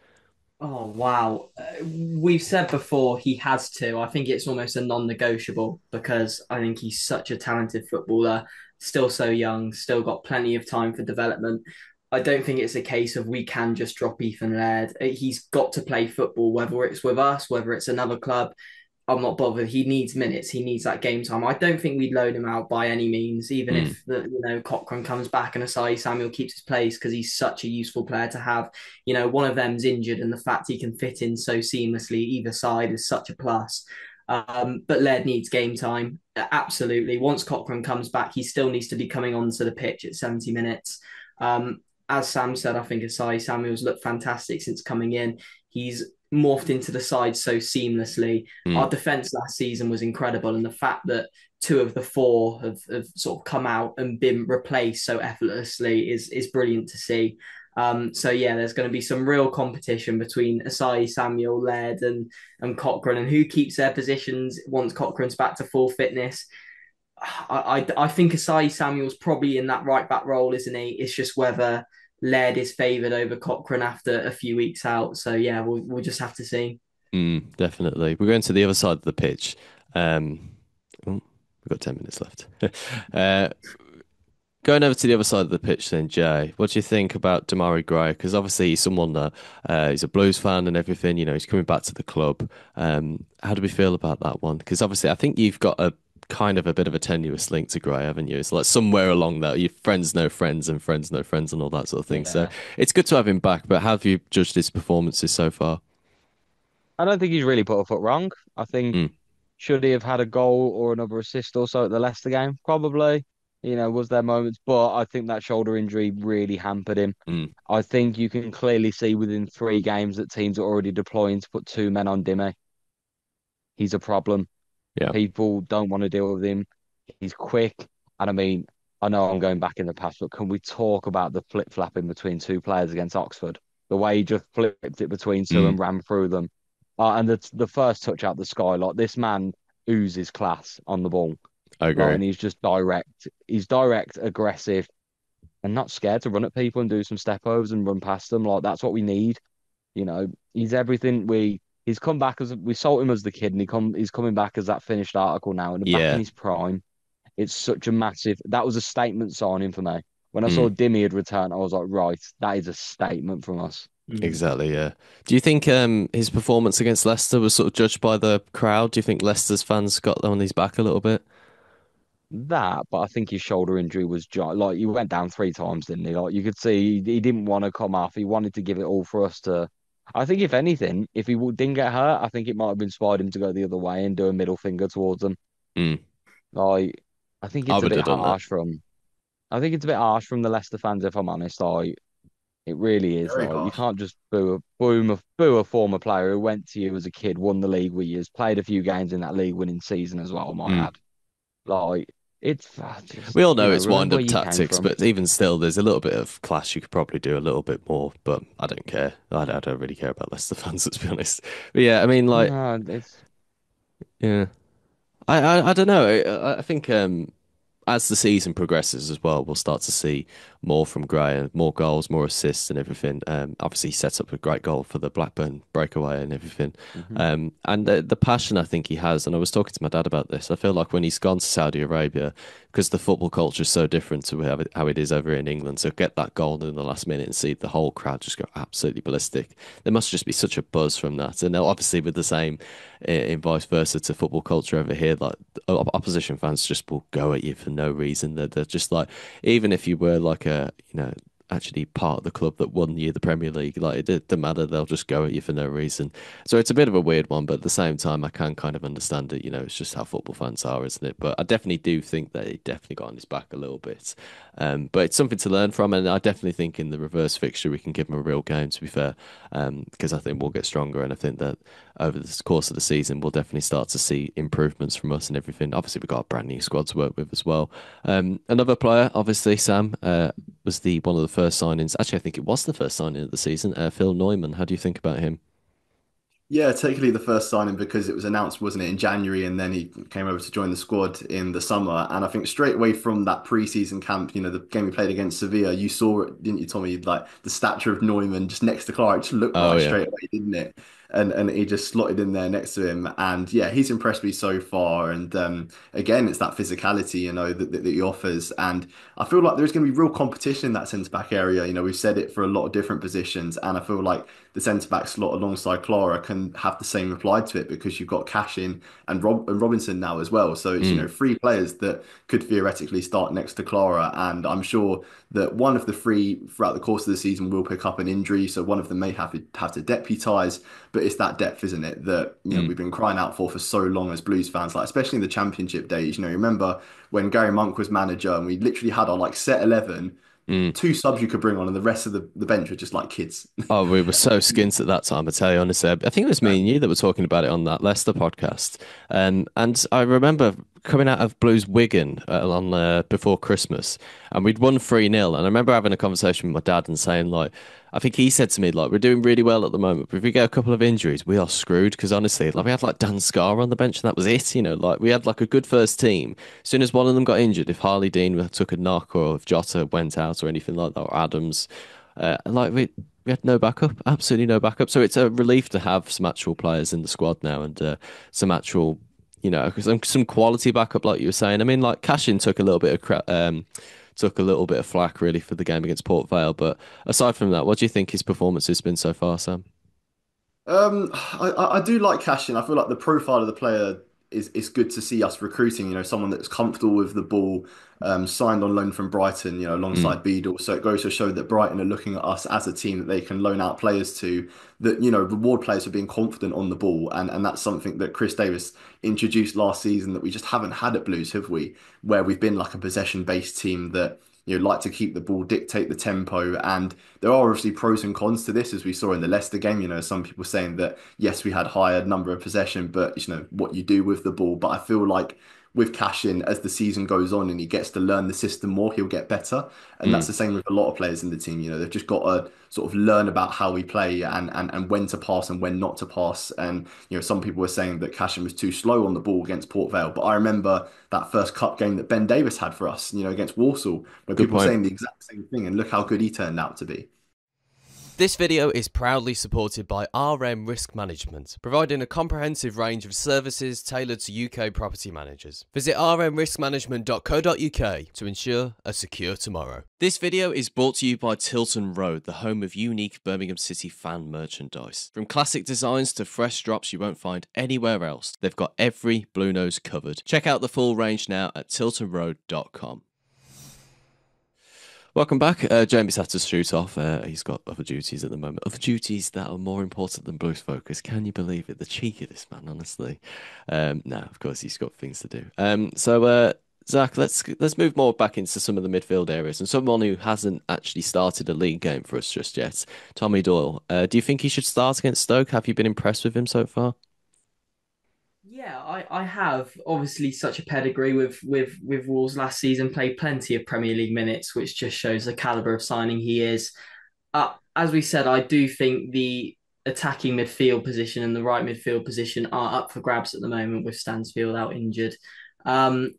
Oh wow. We've said before he has to. I think it's almost a non-negotiable because I think he's such a talented footballer, still so young, still got plenty of time for development. I don't think it's a case of we can just drop Ethan Laird. He's got to play football, whether it's with us, whether it's another club. I'm not bothered. He needs minutes. He needs that game time. I don't think we'd loan him out by any means, even Mm. if Cochrane comes back and Asai Samuel keeps his place because he's such a useful player to have. One of them's injured, and the fact he can fit in so seamlessly either side is such a plus. But Laird needs game time. Absolutely. Once Cochrane comes back, he still needs to be coming onto the pitch at 70 minutes. As Sam said, I think Asai Samuel's looked fantastic since coming in. He's morphed into the side so seamlessly. Our Mm. defense last season was incredible, and the fact that two of the four have sort of come out and been replaced so effortlessly is brilliant to see. So yeah, there's going to be some real competition between Asai, Samuel, Laird, and Cochrane, and who keeps their positions once Cochrane's back to full fitness. I think Asai Samuel's probably in that right back role, isn't he? It's just whether Laird is favoured over Cochrane after a few weeks out. So yeah, we'll just have to see. Definitely. We're going to the other side of the pitch. Um, oh, we've got 10 minutes left. uh, Going over to the other side of the pitch then, Jay, what do you think about Damari Gray? Because obviously he's someone that he's a Blues fan and everything, he's coming back to the club. How do we feel about that one? Because obviously I think you've got a kind of a bit of a tenuous link to Gray, haven't you? It's like somewhere along that, your friends know friends and friends know friends and all that sort of thing. So Yeah. it's good to have him back, but how have you judged his performances so far? I don't think he's really put a foot wrong. I think Mm, should he have had a goal or another assist or so at the Leicester game? Probably. Was there moments, but I think that shoulder injury really hampered him. mm, I think you can clearly see within 3 games that teams are already deploying to put 2 men on Dimmy. He's a problem. yeah. People don't want to deal with him. He's quick. And I mean, I know I'm going back in the past, but can we talk about the flip-flapping between two players against Oxford? The way he just flipped it between two Mm, and ran through them. And the first touch out the sky, like this man oozes class on the ball. I Like, agree. and he's just direct. He's direct, aggressive, and not scared to run at people and do some step overs and run past them. Like that's what we need. He's everything he's come back as we sold him as the kid, and he's coming back as that finished article now, and back in Yeah. his prime. It's such a massive. That was a statement signing for me. When I saw Mm. Dimmy had returned, I was like, right, that is a statement from us. Mm. Exactly, yeah. Do you think his performance against Leicester was sort of judged by the crowd? Do you think Leicester's fans got on his back a little bit? That, but I think his shoulder injury was like he went down 3 times, didn't he? Like you could see he didn't want to come off. He wanted to give it all for us to. I think if anything, if he didn't get hurt, I think it might have been inspired him to go the other way and do a middle finger towards them. Mm. Like I think I it's a would bit have done that. harsh from. I think it's a bit harsh from the Leicester fans, if I'm honest. Like it really is. Very Like you harsh. can't just boo a former player who went to you as a kid, won the league with you, has played a few games in that league winning season as well, I might Mm. add. Like it's just We all know it's remember wind-up where you came tactics, from. but even still, there's a little bit of class. You could probably do a little bit more, but I don't care. I don't really care about Leicester fans, let's be honest. But yeah, I mean, like, No, it's yeah, I don't know. I think. as the season progresses as well, we'll start to see more from Gray and more goals, more assists and everything. Obviously, he sets up a great goal for the Blackburn breakaway and everything. Hmm. And the passion I think he has, and I was talking to my dad about this, I feel like when he's gone to Saudi Arabia, because the football culture is so different to how it is over in England, so get that goal in the last minute and see the whole crowd just go absolutely ballistic. There must just be such a buzz from that. And obviously, with the same in vice versa to football culture over here, like opposition fans just will go at you for no reason. They're just like, even if you were like actually part of the club that won you the Premier League, like it doesn't matter, they'll just go at you for no reason. So it's a bit of a weird one, but at the same time, I can kind of understand it. It's just how football fans are, isn't it? But I definitely do think that he definitely got on his back a little bit. But it's something to learn from, and I definitely think in the reverse fixture we can give him a real game, to be fair, because I think we'll get stronger, and I think that over the course of the season we'll definitely start to see improvements from us and everything. Obviously, we've got a brand new squad to work with as well. Another player, obviously, Sam, was the one of the first signings. Actually, I think it was the first signing of the season. Phil Neumann. How do you think about him? Yeah, technically the first signing because it was announced, wasn't it, in January, and then he came over to join the squad in the summer. And I think straight away from that pre-season camp, the game we played against Sevilla, you saw it, didn't you, Tommy? Like the stature of Neumann just next to Clark just looked Oh right yeah. straight away, didn't it? And he just slotted in there next to him. And yeah, he's impressed me so far. And again, it's that physicality, that he offers. And I feel like there's going to be real competition in that centre back area. We've said it for a lot of different positions, and I feel like the centre back slot alongside Clara can have the same applied to it because you've got Cashin and Robinson now as well. So it's Mm, three players that could theoretically start next to Clara, and I'm sure that one of the three throughout the course of the season will pick up an injury, so one of them may have to deputise. But it's that depth, isn't it, that mm, we've been crying out for so long as Blues fans, like especially in the Championship days. Remember when Gary Monk was manager and we literally had our like set 11, mm. two subs you could bring on, and the rest of the bench were just like kids. Oh, we were so skint at that time, I tell you honestly. I think it was me and you that were talking about it on that Leicester podcast. And I remember coming out of Blues Wigan on before Christmas, and we'd won 3-0. And I remember having a conversation with my dad and saying, like, I think he said to me, like, we're doing really well at the moment, but if we get a couple of injuries, we are screwed. Because honestly, like, we had like Dan Scar on the bench, and that was it. Like, we had like a good first team. As soon as one of them got injured, if Harley Dean took a knock, or if Jota went out, or anything like that, or Adams. Like we had no backup, absolutely no backup. So it's a relief to have some actual players in the squad now and some actual, some quality backup, like you were saying. I mean, like Cashin took a little bit of flack really for the game against Port Vale, but aside from that, what do you think his performance has been so far, Sam? I do like Cashin. I feel like the profile of the player is good to see us recruiting. Someone that's comfortable with the ball, signed on loan from Brighton. Mm, Alongside Beadle. So it goes to show that Brighton are looking at us as a team that they can loan out players to. That reward players for being confident on the ball, and that's something that Chris Davis introduced last season that we just haven't had at Blues, have we? Where we've been like a possession-based team that like to keep the ball, dictate the tempo, and there are obviously pros and cons to this, as we saw in the Leicester game. Some people saying that yes, we had higher number of possession, but what you do with the ball. But I feel like with Cashin, as the season goes on and he gets to learn the system more, he'll get better. And that's mm. the same with a lot of players in the team. They've just got to sort of learn about how we play and when to pass and when not to pass. And some people were saying that Cashin was too slow on the ball against Port Vale, but I remember that first cup game that Ben Davis had for us, against Walsall, where Good people were point. saying the exact same thing, and look how good he turned out to be. This video is proudly supported by RM Risk Management, providing a comprehensive range of services tailored to UK property managers. Visit rmriskmanagement.co.uk to ensure a secure tomorrow. This video is brought to you by Tilton Road, the home of unique Birmingham City fan merchandise. From classic designs to fresh drops you won't find anywhere else, they've got every Blue Nose covered. Check out the full range now at tiltonroad.com. Welcome back. Jamie's had to shoot off. He's got other duties at the moment. Other duties that are more important than Blues Focus. Can you believe it? The cheek of this man, honestly. No, of course he's got things to do. Zach, let's move more back into some of the midfield areas and someone who hasn't actually started a league game for us just yet. Tommy Doyle. Do you think he should start against Stoke? Have you been impressed with him so far? Yeah, I have obviously such a pedigree with Wolves last season, played plenty of Premier League minutes, which just shows the caliber of signing he is. As we said, I do think the attacking midfield position and the right midfield position are up for grabs at the moment with Stansfield out injured. Um,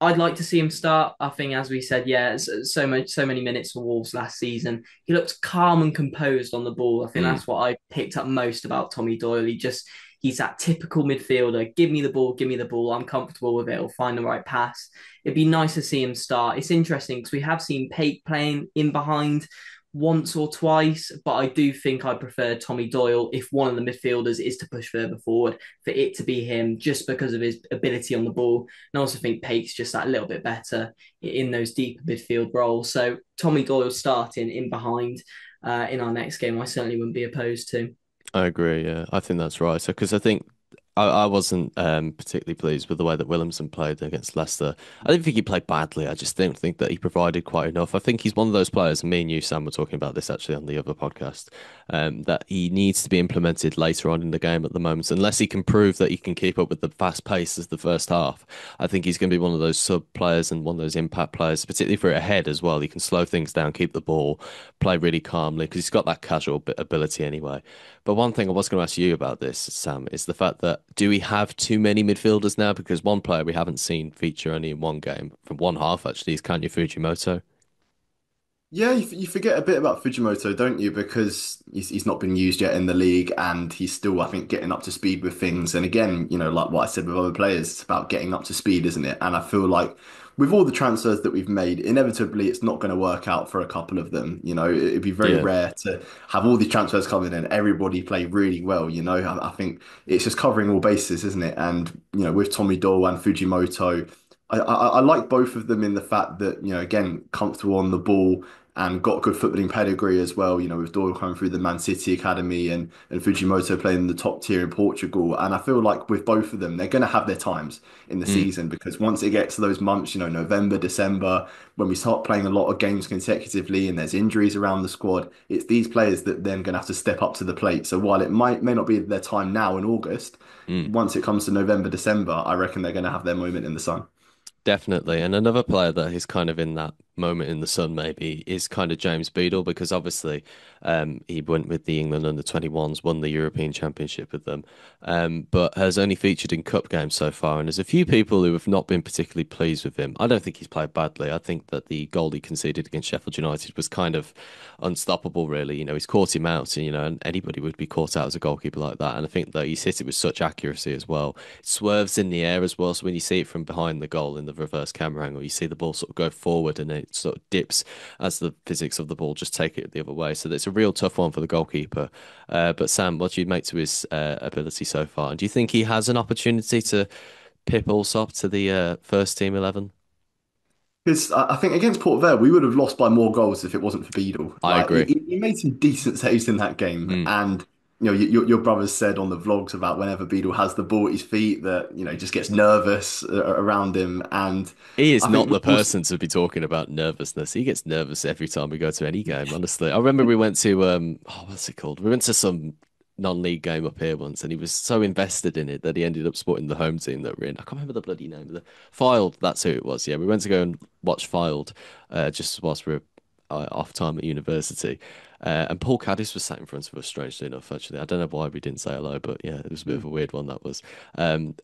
I'd like to see him start. I think, as we said, yeah, so many minutes for Wolves last season. He looked calm and composed on the ball. I think Mm, that's what I picked up most about Tommy Doyle. He's that typical midfielder. Give me the ball, give me the ball. I'm comfortable with it. I'll find the right pass. It'd be nice to see him start. It's interesting because we have seen Pate playing in behind once or twice, but I do think I prefer Tommy Doyle if one of the midfielders is to push further forward for it to be him just because of his ability on the ball. And I also think Pate's just that little bit better in those deep midfield roles. So Tommy Doyle starting in behind in our next game, I certainly wouldn't be opposed to. I agree. Yeah, I think that's right. So, because I think I wasn't particularly pleased with the way that Williamson played against Leicester. I didn't think he played badly. I just didn't think that he provided quite enough. I think he's one of those players, and me and you, Sam, were talking about this actually on the other podcast, that he needs to be implemented later on in the game at the moment. Unless he can prove that he can keep up with the fast pace as the first half, I think he's going to be one of those sub players and one of those impact players, particularly for a head as well. He can slow things down, keep the ball, play really calmly because he's got that casual ability anyway. But one thing I was going to ask you about this, Sam, is the fact that do we have too many midfielders now? Because one player we haven't seen feature only in one game, from one half actually, is Kanya Fujimoto. Yeah, you forget a bit about Fujimoto, don't you? Because he's not been used yet in the league, and he's still, I think, getting up to speed with things. And again, like what I said with other players, it's about getting up to speed, isn't it? And I feel like with all the transfers that we've made, inevitably it's not going to work out for a couple of them. It'd be very Yeah. rare to have all these transfers come in and everybody play really well. I think it's just covering all bases, isn't it? And with Tommy Doyle and Fujimoto. I like both of them in the fact that, again, comfortable on the ball and got good footballing pedigree as well, with Doyle coming through the Man City Academy and Fujimoto playing in the top tier in Portugal. And I feel like with both of them, they're going to have their times in the Mm, season because once it gets to those months, November, December, when we start playing a lot of games consecutively and there's injuries around the squad, it's these players that then going to have to step up to the plate. So while it may not be their time now in August, mm. once it comes to November, December, I reckon they're going to have their moment in the sun. Definitely. And another player that is kind of in that moment in the sun, maybe, is kind of James Beadle, because obviously he went with the England under 21s, won the European Championship with them, but has only featured in cup games so far. And there's a few people who have not been particularly pleased with him. I don't think he's played badly. I think that the goal he conceded against Sheffield United was kind of unstoppable, really. He's caught him out, and anybody would be caught out as a goalkeeper like that. And I think that he's hit it with such accuracy as well. It swerves in the air as well. So when you see it from behind the goal in the reverse camera angle, you see the ball sort of go forward and it sort of dips as the physics of the ball just take it the other way. So it's a real tough one for the goalkeeper. But Sam, what do you make to his ability so far? And do you think he has an opportunity to pip Allsop to the first team 11? Because I think against Port Vale, we would have lost by more goals if it wasn't for Beadle. I Like he, agree. he he made some decent saves in that game, Mm. and your brothers said on the vlogs about whenever Beadle has the ball at his feet that he just gets nervous around him, and He is I think not we've the also person to be talking about nervousness. He gets nervous every time we go to any game, honestly. I remember we went to what's it called? We went to some non-league game up here once and he was so invested in it that he ended up supporting the home team that we're in. I can't remember the bloody name of the Filed, that's who it was. Yeah, we went to go and watch Filed just whilst we were off time at university. And Paul Caddis was sat in front of us, strangely enough, actually. I don't know why we didn't say hello, but yeah, it was a bit of a weird one that was. And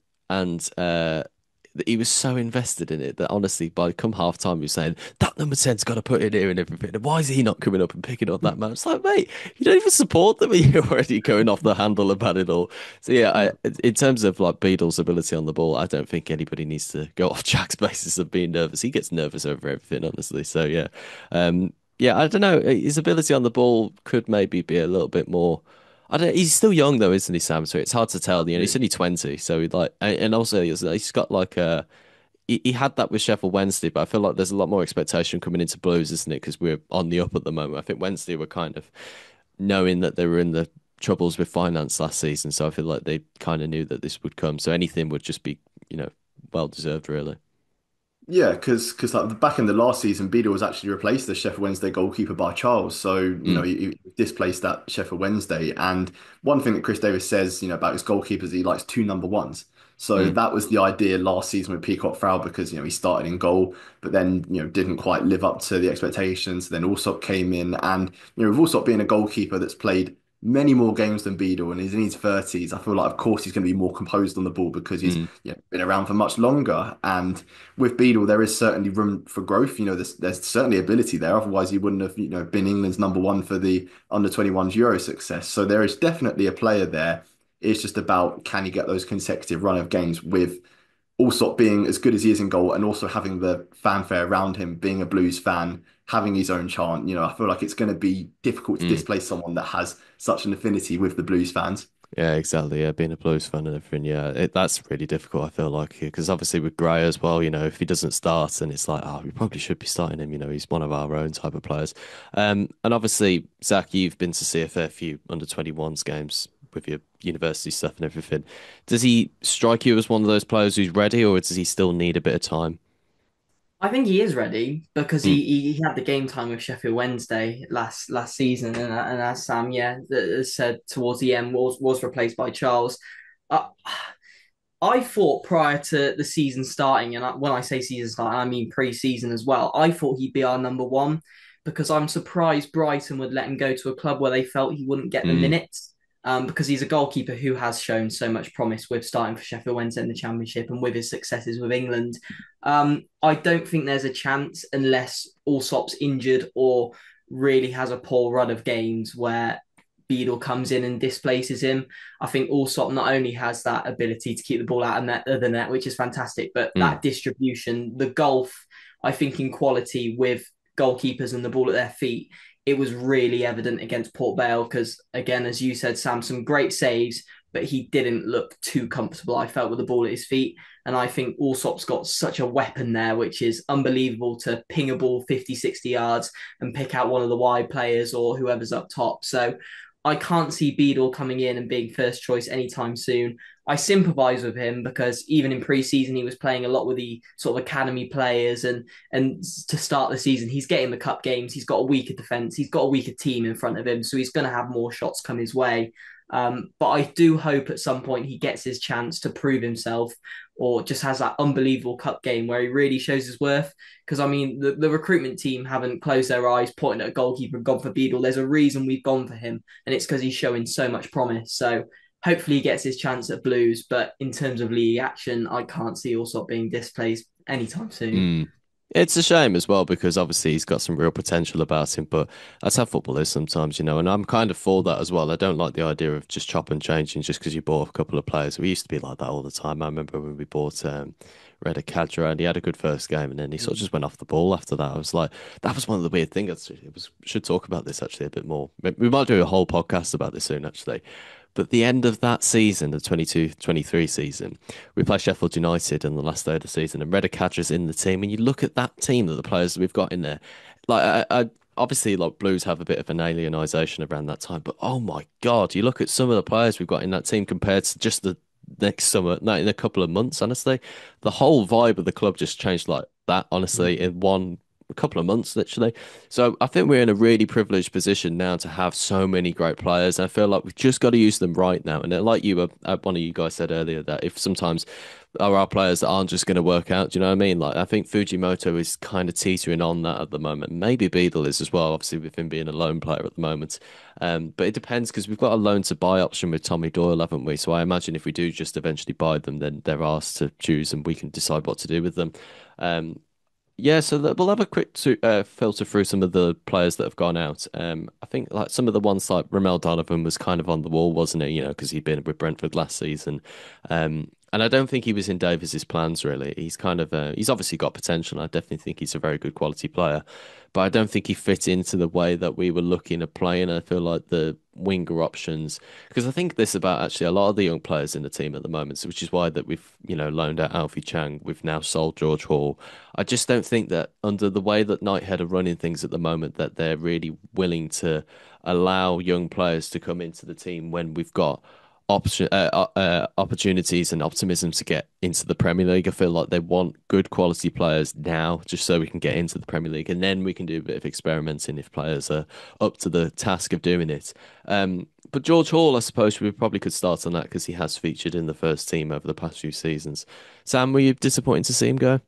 he was so invested in it that honestly, by come half time, he was saying that number 10's got to put it here and everything. And why is he not coming up and picking up that man? It's like, mate, you don't even support them, and you're already going off the handle about it all. So yeah, in terms of like Beadle's ability on the ball, I don't think anybody needs to go off Jack's basis of being nervous. He gets nervous over everything, honestly. So yeah, yeah, I don't know. His ability on the ball could maybe be a little bit more. I don't. He's still young though, isn't he, Sam? So it's hard to tell. He's only 20, so he'd like, and also he's got like a. He had that with Sheffield Wednesday, but I feel like there's a lot more expectation coming into Blues, isn't it? Because we're on the up at the moment. I think Wednesday were kind of knowing that they were in the troubles with finance last season, so I feel like they kind of knew that this would come. So anything would just be, well deserved, really. Yeah, because like the back in the last season, Beadle was actually replaced as Sheffield Wednesday goalkeeper by Charles. So Mm, he displaced that Sheffield Wednesday. And one thing that Chris Davis says about his goalkeepers, he likes two number ones. So mm. that was the idea last season with Peacock Frau because he started in goal, but then didn't quite live up to the expectations. Then Allsop came in, and with Allsop being a goalkeeper that's played many more games than Beadle, and he's in his 30s. I feel like, of course, he's going to be more composed on the ball because he's Mm, been around for much longer. And with Beadle, there is certainly room for growth. There's certainly ability there. Otherwise, he wouldn't have been England's number one for the under 21s Euro success. So there is definitely a player there. It's just about, can he get those consecutive run of games with Allsop being as good as he is in goal and also having the fanfare around him, being a Blues fan, having his own chant. I feel like it's going to be difficult to mm. displace someone that has such an affinity with the Blues fans. Yeah, exactly. Yeah, being a Blues fan and everything. Yeah, that's really difficult. I feel like because obviously with Gray as well, if he doesn't start, then it's like, oh, we probably should be starting him. He's one of our own type of players. And obviously, Zach, you've been to see a fair few under 21s games with your university stuff and everything. Does he strike you as one of those players who's ready, or does he still need a bit of time? I think he is ready because Mm, he had the game time with Sheffield Wednesday last season, and as Sam has said towards the end was replaced by Charles. Uh, I thought prior to the season starting, and when I say season starting, I mean pre-season as well. I thought he'd be our number one because I'm surprised Brighton would let him go to a club where they felt he wouldn't get the mm, minutes. Because he's a goalkeeper who has shown so much promise with starting for Sheffield Wednesday in the Championship and with his successes with England. I don't think there's a chance unless Allsop's injured or really has a poor run of games where Beadle comes in and displaces him. I think Allsop not only has that ability to keep the ball out of the net, which is fantastic, but mm, that distribution, the gulf, I think in quality with goalkeepers and the ball at their feet, it was really evident against Port Vale because, again, as you said, Sam, some great saves, but he didn't look too comfortable, I felt, with the ball at his feet. And I think Allsop's got such a weapon there, which is unbelievable to ping a ball 50, 60 yards and pick out one of the wide players or whoever's up top. So I can't see Beadle coming in and being first choice anytime soon. I sympathise with him because even in pre-season he was playing a lot with the sort of academy players, and to start the season he's getting the cup games. He's got a weaker defence. He's got a weaker team in front of him, so he's going to have more shots come his way. But I do hope at some point he gets his chance to prove himself, or just has that unbelievable cup game where he really shows his worth. Because I mean, the recruitment team haven't closed their eyes, pointing at a goalkeeper and gone for Beadle. There's a reason we've gone for him, and it's because he's showing so much promise. So hopefully he gets his chance at Blues. But in terms of league action, I can't see Allsop being displaced anytime soon. mm. It's a shame as well because obviously he's got some real potential about him, but that's how football is sometimes. And I'm kind of for that as well. I don't like the idea of just chop and changing just because you bought a couple of players. We used to be like that all the time. I remember when we bought Reda Kadra and he had a good first game and then he sort of just went off the ball after that. I was like, that was one of the weird things. It was should talk about this actually a bit more. We might do a whole podcast about this soon actually. But the end of that season, the 22-23 season, we play Sheffield United on the last day of the season, and Reda Kadra's in the team. And you look at that team, that the players that we've got in there, like obviously, like Blues have a bit of an alienization around that time. But oh my God, you look at some of the players we've got in that team compared to just the next summer, no, in a couple of months. Honestly, the whole vibe of the club just changed like that. Honestly, in one a couple of months, literally. So I think we're in a really privileged position now to have so many great players. I feel like we've just got to use them right now. And like one of you guys said earlier, that if sometimes there are players that aren't just going to work out, do you know what I mean? Like I think Fujimoto is kind of teetering on that at the moment. Maybe Beadle is as well, obviously with him being a lone player at the moment. But it depends because we've got a loan to buy option with Tommy Doyle, haven't we? So I imagine if we do just eventually buy them, then they're ours to choose and we can decide what to do with them. Um, yeah, so we'll have a quick filter through some of the players that have gone out. I think like some of the ones like Ramel Donovan was kind of on the wall, wasn't it? Because he'd been with Brentford last season. And I don't think he was in Davis's plans really. He's kind of he's obviously got potential. I definitely think he's a very good quality player, but I don't think he fit into the way that we were looking at playing. I feel like the winger options, because I think this about actually a lot of the young players in the team at the moment, so which is why that we've loaned out Alfie Chang, we've now sold George Hall. I just don't think that under the way that Knighthead are running things at the moment, that they're really willing to allow young players to come into the team when we've got opportunities and optimism to get into the Premier League. I feel like they want good quality players now, just so we can get into the Premier League, and then we can do a bit of experimenting if players are up to the task of doing it. But George Hall, I suppose we probably could start on that because he has featured in the first team over the past few seasons. Sam, were you disappointed to see him go?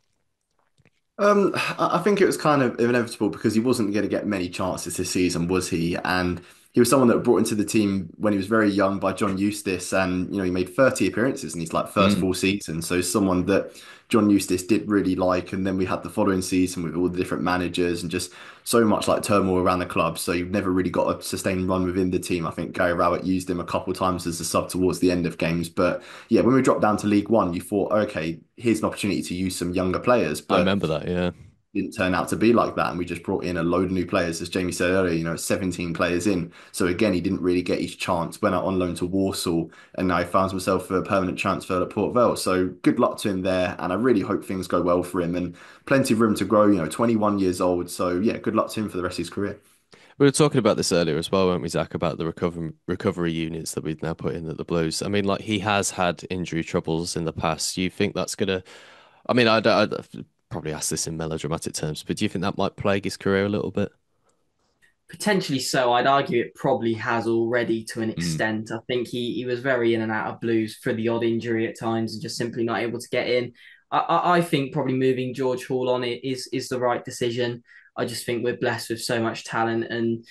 I think it was kind of inevitable because he wasn't going to get many chances this season, was he? And he was someone that brought into the team when he was very young by John Eustace, and he made 30 appearances in his like first Mm. full season. So someone that John Eustace did really like, and then we had the following season with all the different managers and just so much like turmoil around the club. So you've never really got a sustained run within the team. I think Gary Rowett used him a couple of times as a sub towards the end of games, but yeah, when we dropped down to League One, you thought, okay, here's an opportunity to use some younger players, I but remember that, yeah. didn't turn out to be like that. And we just brought in a load of new players, as Jamie said earlier, 17 players in. So again, he didn't really get his chance, went out on loan to Warsaw, and now he finds himself a permanent transfer at Port Vale. So good luck to him there. And I really hope things go well for him and plenty of room to grow, 21 years old. So yeah, good luck to him for the rest of his career. We were talking about this earlier as well, weren't we, Zach, about the recovery units that we've now put in at the Blues. I mean, like he has had injury troubles in the past. Do you think that's gonna? I mean, I'd probably ask this in melodramatic terms, but do you think that might plague his career a little bit? Potentially so. I'd argue it probably has already to an Mm. extent. I think he was very in and out of Blues for the odd injury at times and just simply not able to get in. I think probably moving George Hall on it is the right decision. I just think we're blessed with so much talent, and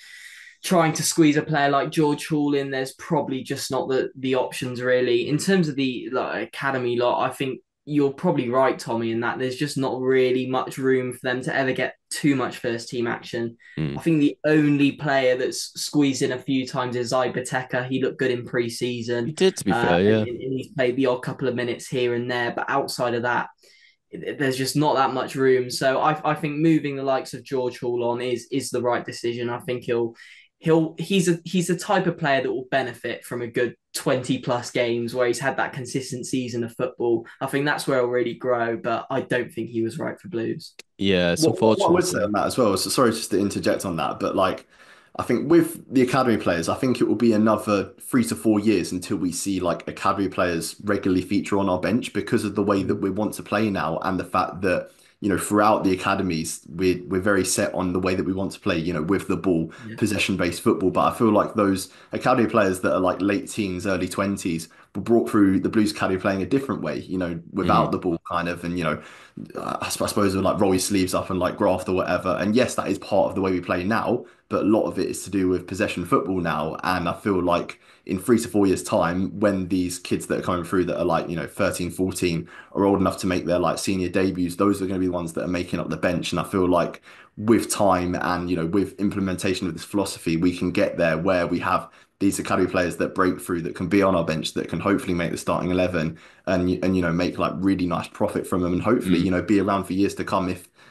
trying to squeeze a player like George Hall in, there's probably just not the options really. In terms of the like, academy lot, I think you're probably right, Tommy, in that there's just not really much room for them to ever get too much first team action. Mm. I think the only player that's squeezed in a few times is Zybateka. He looked good in He pre-season, did, to be fair, and, yeah. and he's played the odd couple of minutes here and there. But outside of that, there's just not that much room. So I think moving the likes of George Hall on is the right decision. I think he's a type of player that will benefit from a good 20 plus games where he's had that consistent season of football. I think that's where he'll really grow, but I don't think he was right for Blues. Yeah, it's What I would unfortunate, say yeah. on that as well, so sorry just to interject on that, but like I think with the academy players, I think it will be another 3 to 4 years until we see like academy players regularly feature on our bench because of the way that Mm. we want to play now and the fact that, throughout the academies, we're very set on the way that we want to play, with the ball, Yeah. possession-based football. But I feel like those academy players that are like late teens, early 20s were brought through the Blues Academy playing a different way, without Mm. the ball kind of, and I suppose would like roll your sleeves up and like graft or whatever. And yes, that is part of the way we play now, but a lot of it is to do with possession football now. And I feel like in 3 to 4 years' time, when these kids that are coming through that are like, 13, 14 are old enough to make their like senior debuts, those are going to be the ones that are making up the bench. And I feel like with time and, with implementation of this philosophy, we can get there where we have these academy players that break through that can be on our bench that can hopefully make the starting 11 and make like really nice profit from them and hopefully Mm. be around for years to come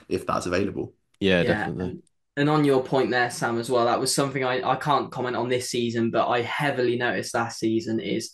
if that's available. Yeah, Yeah. definitely. And on your point there, Sam, as well, that was something I can't comment on this season, but I heavily noticed last season is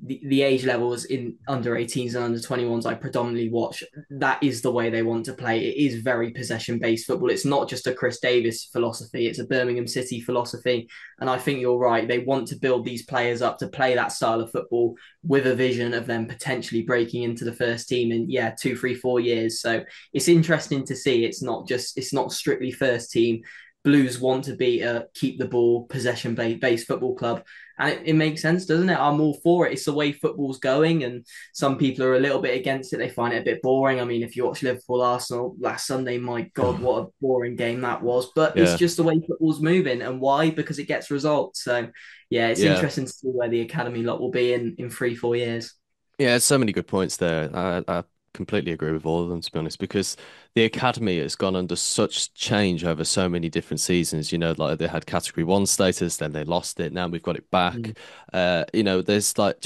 the age levels in under 18s and under 21s I predominantly watch. That is the way they want to play. It is very possession based football. It's not just a Chris Davis philosophy, it's a Birmingham City philosophy. And I think you're right. They want to build these players up to play that style of football with a vision of them potentially breaking into the first team in, yeah, 2, 3, 4 years. So it's interesting to see. It's not strictly first team. Blues want to be a keep the ball possession based football club, and it makes sense, doesn't it? I'm all for it. It's the way football's going, and some people are a little bit against it. They find it a bit boring. I mean, if you watch Liverpool Arsenal last Sunday, my God, what a boring game that was. But it's Yeah, just the way football's moving, and why? Because it gets results. So yeah, it's yeah. interesting to see where the academy lot will be in 3, 4 years. Yeah, so many good points there. I completely agree with all of them, to be honest, because the academy has gone under such change over so many different seasons. Like they had category one status, then they lost it. Now we've got it Mm. back. There's like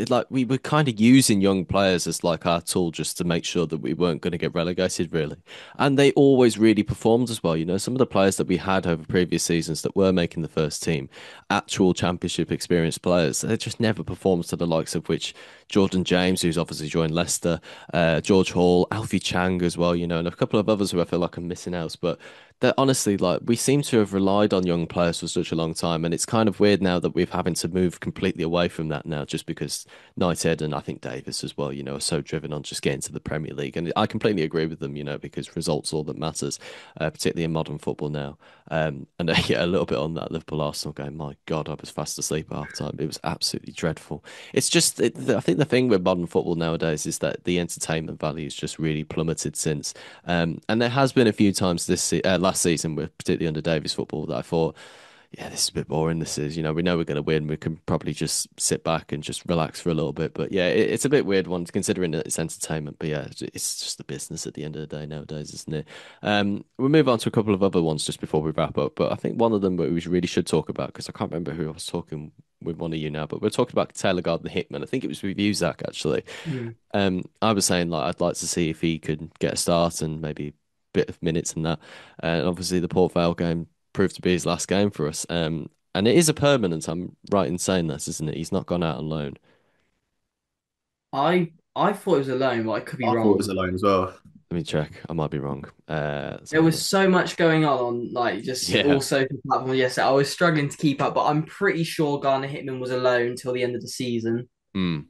like we were kind of using young players as like our tool just to make sure that we weren't going to get relegated, really. And they always really performed as well. Some of the players that we had over previous seasons that were making the first team, actual championship experienced players, they just never performed to the likes of which Jordan James, who's obviously joined Leicester, George Hall, Alfie Chang as well, and a couple of others who I feel like I'm missing out. But they're honestly like we seem to have relied on young players for such a long time, and it's kind of weird now that we're having to move completely away from that now, just because Knighthead and I think Davis as well, are so driven on just getting to the Premier League, and I completely agree with them, because results all that matters, particularly in modern football now. And yeah, a little bit on that Liverpool Arsenal game. My God, I was fast asleep at half time. It was absolutely dreadful. It's just, I think the thing with modern football nowadays is that the entertainment value has just really plummeted since. And there has been a few times last season, particularly under Davies football, that I thought, yeah, this is a bit boring. This is, we know we're going to win. We can probably just sit back and just relax for a little bit. But yeah, it's a bit weird one considering that it's entertainment. But yeah, it's just the business at the end of the day nowadays, isn't it? We'll move on to a couple of other ones just before we wrap up. But I think one of them that we really should talk about, because I can't remember who I was talking with one of you now, but we're talking about Taylor Gardner Hitman. I think it was with you, Zach, actually. Mm. I was saying like I'd like to see if he could get a start and maybe a bit of minutes in that. And obviously the Port Vale game proved to be his last game for us. And it is a permanent. I'm right in saying this, isn't it? He's not gone out on loan. I thought it was alone, but I could be I thought it was wrong. alone as well. Let me check. I might be wrong. Let's There have a was look. so much going on like just Yeah. all social platforms yesterday. I was struggling to keep up, but I'm pretty sure Garner Hitman was alone until the end of the season. Hmm.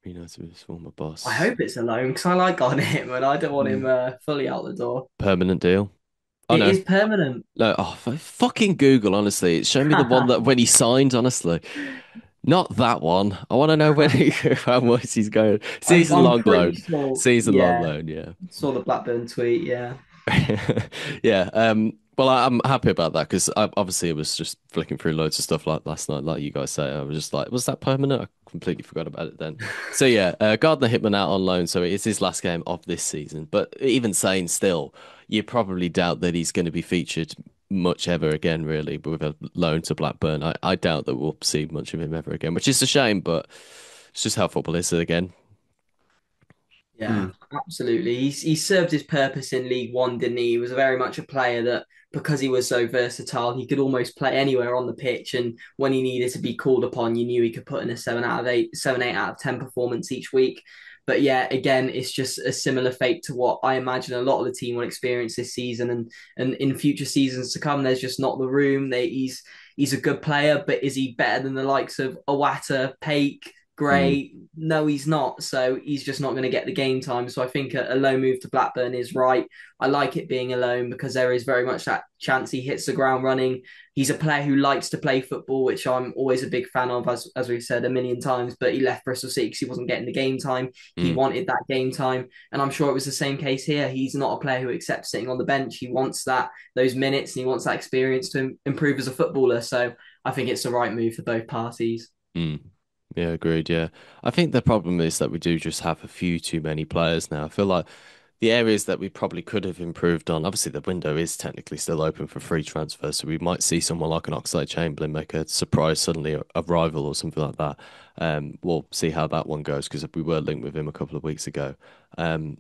Reunited with his former I boss. hope it's alone because I like Garner Hitman. I don't want him Mm. fully out the door. Permanent deal. Oh It no. is permanent. No. Oh, fucking Google. Honestly, show me the one that when he signed. Honestly, not that one. I want to know when how much he's going. Season I'm long pretty loan. sure. Season long Yeah, loan. Yeah. saw the Blackburn tweet. Yeah, Yeah. Well, I'm happy about that because obviously it was just flicking through loads of stuff like last night, like you guys say. I was just like, was that permanent? I completely forgot about it then. So yeah, Gardner Hitman out on loan, so it is his last game of this season. But even saying still, you probably doubt that he's going to be featured much ever again, really. But with a loan to Blackburn, I doubt that we'll see much of him ever again, which is a shame. But it's just how football is again. yeah, Mm. absolutely. He served his purpose in League One, didn't he? He was very much a player that because he was so versatile, he could almost play anywhere on the pitch. And when he needed to be called upon, you knew he could put in a 7 out of 8, 7, 8 out of 10 performance each week. But yeah, again, it's just a similar fate to what I imagine a lot of the team will experience this season and in future seasons to come. There's just not the room. He's a good player, but is he better than the likes of Awata, Pake, Mm, Gray? No, he's not. So he's just not going to get the game time. So I think a low move to Blackburn is right. I like it being a loan because there is very much that chance he hits the ground running. He's a player who likes to play football, which I'm always a big fan of, as we've said a million times. But he left Bristol City because he wasn't getting the game time. He mm, wanted that game time, and I'm sure it was the same case here. He's not a player who accepts sitting on the bench. He wants those minutes and he wants that experience to improve as a footballer. So I think it's the right move for both parties. mm. Yeah, agreed. Yeah. I think the problem is that we do just have a few too many players now. I feel like the areas that we probably could have improved on, obviously the window is technically still open for free transfers, so we might see someone like an Oxlade Chamberlain make a surprise suddenly a rival or something like that. We'll see how that one goes because we were linked with him a couple of weeks ago. Um,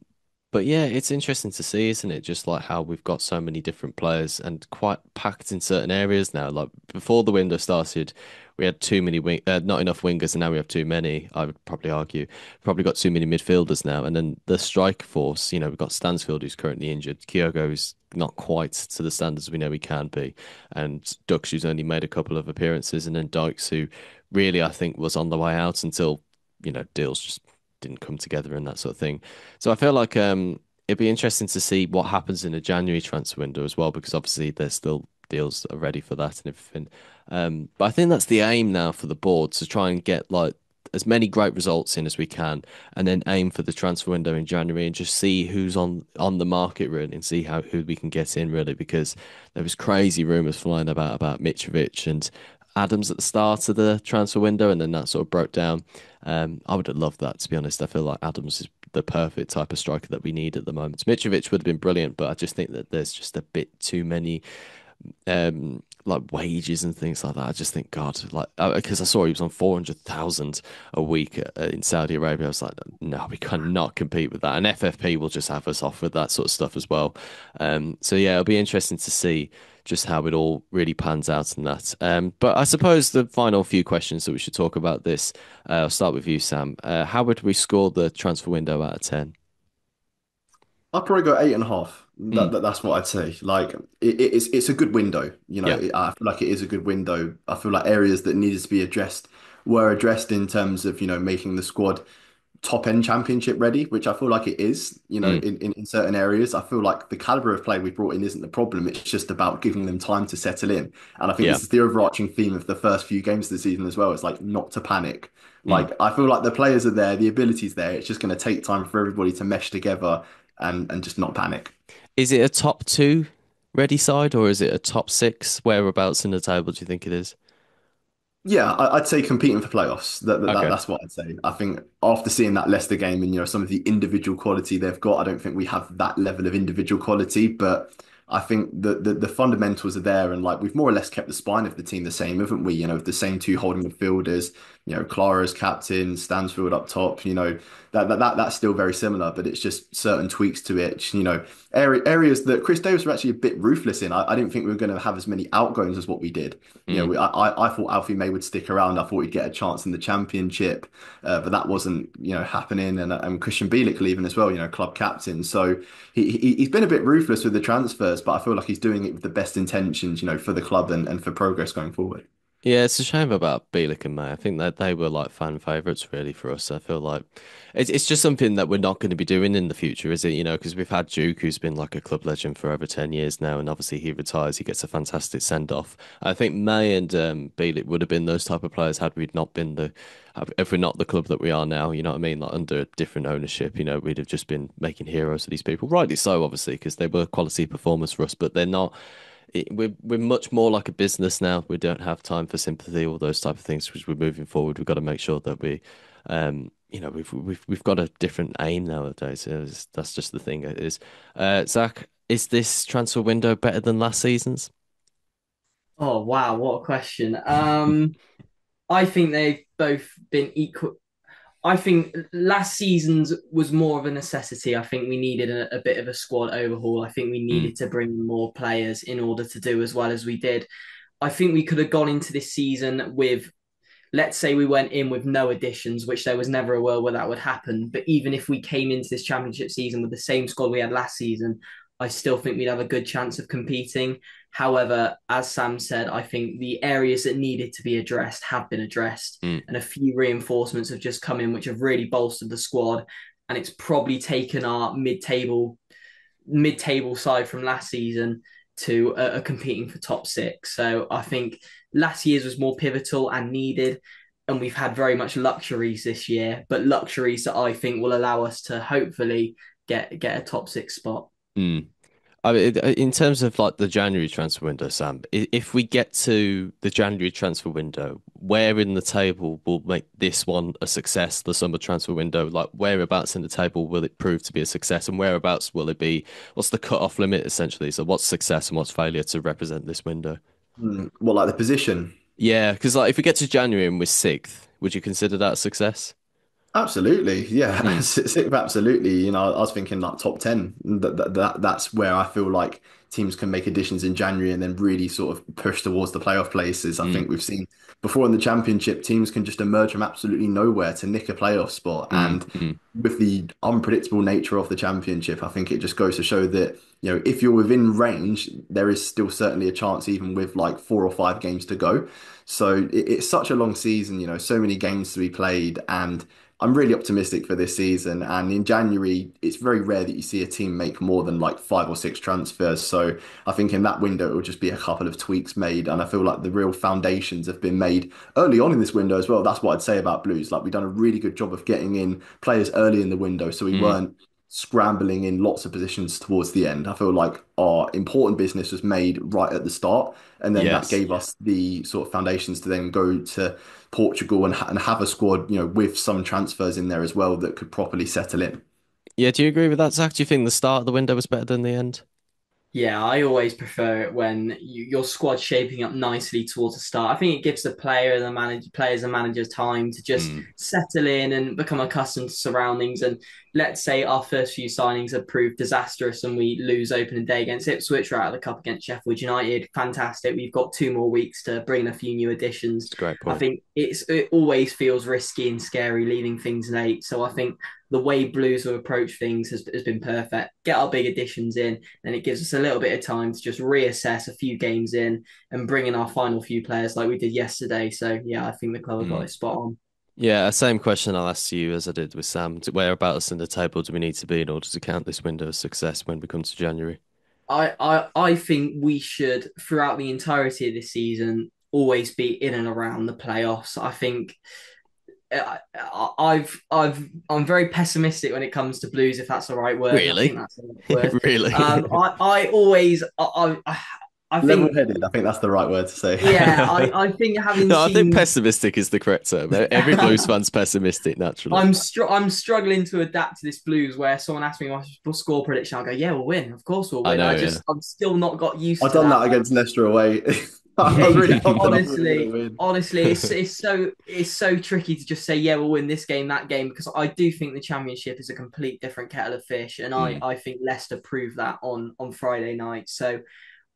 but yeah, it's interesting to see, isn't it? Just like how we've got so many different players and quite packed in certain areas now. Like before the window started, we had too many not enough wingers, and now we have too many. I would probably argue, probably got too many midfielders now, and then the strike force. We've got Stansfield who's currently injured. Kyogo is not quite to the standards we know he can be, and Dux who's only made a couple of appearances, and then Dykes who really I think was on the way out until deals just didn't come together and that sort of thing. So I feel like it'd be interesting to see what happens in the January transfer window as well, because obviously there's still deals that are ready for that and everything. But I think that's the aim now for the board to try and get like as many great results in as we can, and then aim for the transfer window in January and just see who's on the market really, and see who we can get in really, because there was crazy rumours flying about Mitrovic and Adams at the start of the transfer window, and then that sort of broke down. I would have loved that, to be honest. I feel like Adams is the perfect type of striker that we need at the moment. Mitrovic would have been brilliant, but I just think that there's just a bit too many like wages and things like that. I just think God, like because I saw he was on 400,000 a week in Saudi Arabia. I was like, no, we cannot compete with that. And FFP will just have us off with that sort of stuff as well. So yeah, it'll be interesting to see just how it all really pans out in that. But I suppose the final few questions that we should talk about this. I'll start with you, Sam. How would we score the transfer window out of 10? I'd probably go 8.5. Mm, That's what I'd say. Like it's a good window. yeah, I feel like it is a good window. I feel like areas that needed to be addressed were addressed in terms of, making the squad top end championship ready, which I feel like it is, mm, in certain areas. I feel like the caliber of play we brought in isn't the problem. It's just about giving them time to settle in. And I think yeah, this is the overarching theme of the first few games of the season as well. It's like not to panic. mm. Like I feel like the players are there, the ability's there. It's just going to take time for everybody to mesh together and just not panic. Is it a top two ready side, or is it a top six? Whereabouts in the table do you think it is? Yeah, I'd say competing for playoffs. Okay. That's what I'd say. I think after seeing that Leicester game and some of the individual quality they've got, I don't think we have that level of individual quality, but I think the fundamentals are there, and like we've more or less kept the spine of the team the same, haven't we? The same two holding midfielders, Clara's captain, Stansfield up top, that's still very similar, but it's just certain tweaks to it, areas that Chris Davis were actually a bit ruthless in. I didn't think we were going to have as many outgoings as what we did. Mm. I thought Alfie May would stick around. I thought he'd get a chance in the championship, but that wasn't, happening. And Christian Bielik leaving as well, club captain. So he's been a bit ruthless with the transfers, but I feel like he's doing it with the best intentions, for the club and for progress going forward. Yeah, it's a shame about Bielik and May. I think that they were like fan favourites really for us. I feel like it's just something that we're not going to be doing in the future, is it? Because we've had Duke, who's been like a club legend for over 10 years now, and obviously he retires, he gets a fantastic send off. I think May and Bielik would have been those type of players had we not been if we're not the club that we are now. You know what I mean? Like under different ownership, we'd have just been making heroes of these people. Rightly so, obviously, because they were quality performers for us, but they're not we're much more like a business now. We don't have time for sympathy, all those type of things. Which we're moving forward, we've got to make sure that we've got a different aim nowadays. That's just the thing. It is. Zach, is this transfer window better than last season's? Oh wow, what a question. I think they've both been equal. I think last season's was more of a necessity. I think we needed a bit of a squad overhaul. I think we Mm, needed to bring more players in order to do as well as we did. I think we could have gone into this season with, let's say we went in with no additions, which there was never a world where that would happen. But even if we came into this championship season with the same squad we had last season, I still think we'd have a good chance of competing. However, as Sam said, I think the areas that needed to be addressed have been addressed, mm. and a few reinforcements have just come in, which have really bolstered the squad. And it's probably taken our mid-table side from last season to competing for top six. So I think last year's was more pivotal and needed, and we've had very much luxuries this year, but luxuries that I think will allow us to hopefully get a top six spot. Mm. I mean, in terms of like the January transfer window, Sam, if we get to the January transfer window, where in the table will make this one a success, the summer transfer window? Like, whereabouts in the table will it prove to be a success, and whereabouts will it be? What's the cut-off limit essentially? So, what's success and what's failure to represent this window? Well, like the position. Yeah, because like if we get to January and we're sixth, would you consider that a success? Absolutely, yeah, Mm, Sixth, absolutely. I was thinking like top 10. That's where I feel like teams can make additions in January and then really sort of push towards the playoff places. I mm, think we've seen before in the championship, teams can just emerge from absolutely nowhere to nick a playoff spot. mm, And mm. with the unpredictable nature of the championship, I think it just goes to show that, if you're within range, there is still certainly a chance, even with like 4 or 5 games to go. So it's such a long season, so many games to be played, and I'm really optimistic for this season. And in January, it's very rare that you see a team make more than like 5 or 6 transfers. So I think in that window, it will just be a couple of tweaks made. And I feel like the real foundations have been made early on in this window as well. That's what I'd say about Blues. Like we've done a really good job of getting in players early in the window. So we Mm. weren't scrambling in lots of positions towards the end. I feel like our important business was made right at the start. And then that Yes. gave us the sort of foundations to then go to Portugal and have a squad, with some transfers in there as well that could properly settle in. Yeah, do you agree with that, Zach? Do you think the start of the window was better than the end? Yeah, I always prefer it when your squad's shaping up nicely towards the start. I think it gives the players and managers time to just Mm, settle in and become accustomed to surroundings. And let's say our first few signings have proved disastrous and we lose opening day against Ipswich, we're out of the cup against Sheffield United. Fantastic. We've got 2 more weeks to bring in a few new additions. it's a great I point. think it always feels risky and scary leaving things late. So I think the way Blues have approached things has been perfect. Get our big additions in, and it gives us a little bit of time to just reassess a few games in and bring in our final few players like we did yesterday. So yeah, I think the club have got Mm. it spot on. Yeah, same question I'll ask you as I did with Sam. Whereabouts in the table do we need to be in order to count this window as success when we come to January? I think we should throughout the entirety of this season always be in and around the playoffs. I think I'm very pessimistic when it comes to Blues, if that's the right word. I think Really? that's the right word. Really? I always, I think, Level-headed, I think that's the right word to say. yeah, I think having No, I think seen. pessimistic is the correct term. Every Blues fan's pessimistic naturally. I'm struggling to adapt to this Blues where someone asks me my score prediction. I'll go, yeah, we'll win. Of course we'll I win. know, yeah. I'm still not got used I've to done that. that against Leicester away. I was Yeah, really confident I thought we were going to honestly, win. honestly, it's so tricky to just say, yeah, we'll win this game, that game, because I do think the championship is a complete different kettle of fish, and Mm, I think Leicester proved that on Friday night. So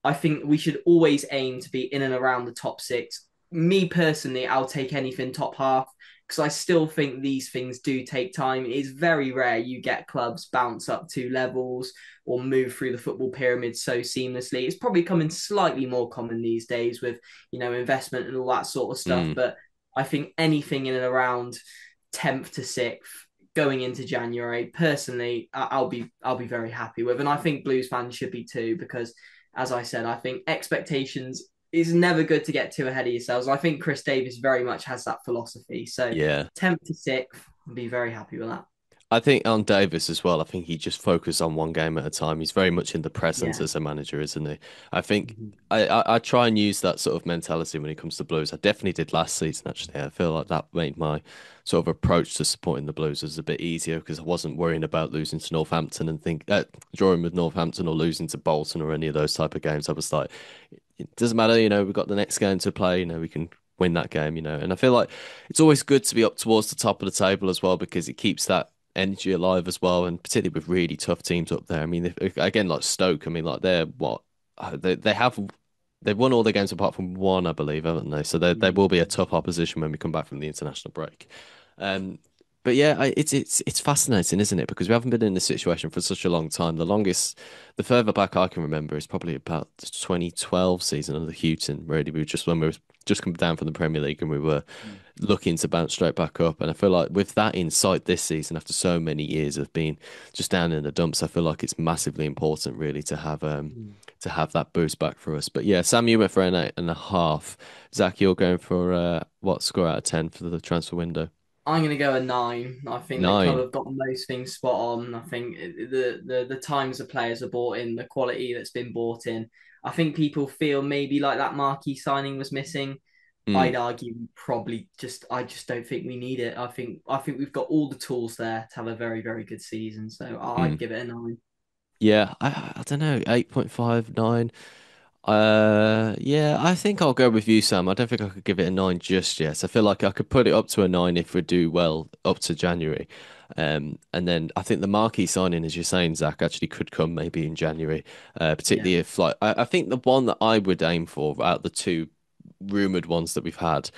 I think we should always aim to be in and around the top six. Me personally, I'll take anything top half because I still think these things do take time. It's very rare you get clubs bounce up to levels or move through the football pyramid so seamlessly. It's probably coming slightly more common these days with, investment and all that sort of stuff. mm. But I think anything in and around 10th to 6th going into January, personally, I'll be very happy with. And I think Blues fans should be too, because as I said, I think expectations is never good to get too ahead of yourselves. I think Chris Davis very much has that philosophy. So Yeah. 10th to 6th, I'd be very happy with that. I think on Davis as well, I think he just focused on one game at a time. He's very much in the present Yeah. as a manager, isn't he? I think Mhm. I try and use that sort of mentality when it comes to Blues. I definitely did last season, actually. I feel like that made my sort of approach to supporting the Blues was a bit easier because I wasn't worrying about losing to Northampton and drawing with Northampton or losing to Bolton or any of those type of games. I was like, it doesn't matter, we've got the next game to play, we can win that game, And I feel like it's always good to be up towards the top of the table as well because it keeps that energy alive as well, and particularly with really tough teams up there. I mean, again, like Stoke, I mean, like they're what they've won all their games apart from one, I believe, haven't they? So they Mm. will be a tough opposition when we come back from the international break. Um, but yeah, it's fascinating, isn't it? Because we haven't been in this situation for such a long time. The further back I can remember is probably about the 2012 season under Houghton. Really, when we were just come down from the Premier League and we were looking to bounce straight back up. And I feel like with that insight this season, after so many years of being just down in the dumps, I feel like it's massively important, really, Mm. to have that boost back for us. But yeah, Sam, you went for an 8.5. Zach, you're going for what score out of 10 for the transfer window? I'm going to go a 9. I think the club 9. have got most things spot on. I think the times the players are bought in, the quality that's been bought in. I think people feel maybe like that marquee signing was missing. Mm, I'd argue I just don't think we need it. I think we've got all the tools there to have a very, very good season. So I'd mm. give it a 9. Yeah, I don't know, 8.5, 9. Yeah, I think I'll go with you, Sam. I don't think I could give it a 9 just yet. I feel like I could put it up to a 9 if we do well up to January. And then I think the marquee signing, as you're saying, Zach, actually could come maybe in January. Yeah, Particularly if like I think the one that I would aim for out of the two rumored ones that we've had,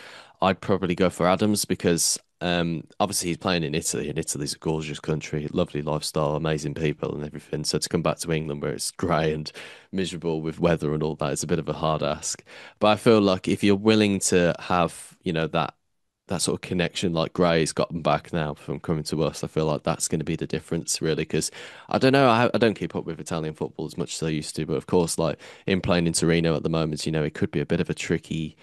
I'd probably go for Adams because obviously he's playing in Italy, and Italy's a gorgeous country, lovely lifestyle, amazing people, and everything. So to come back to England where it's grey and miserable with weather and all that, it's a bit of a hard ask. But I feel like if you're willing to have, that sort of connection like Gray's gotten back now from coming to us, I feel like that's going to be the difference, really. Because I don't know, I don't keep up with Italian football as much as I used to, but of course, like in playing in Torino at the moment, it could be a bit of a tricky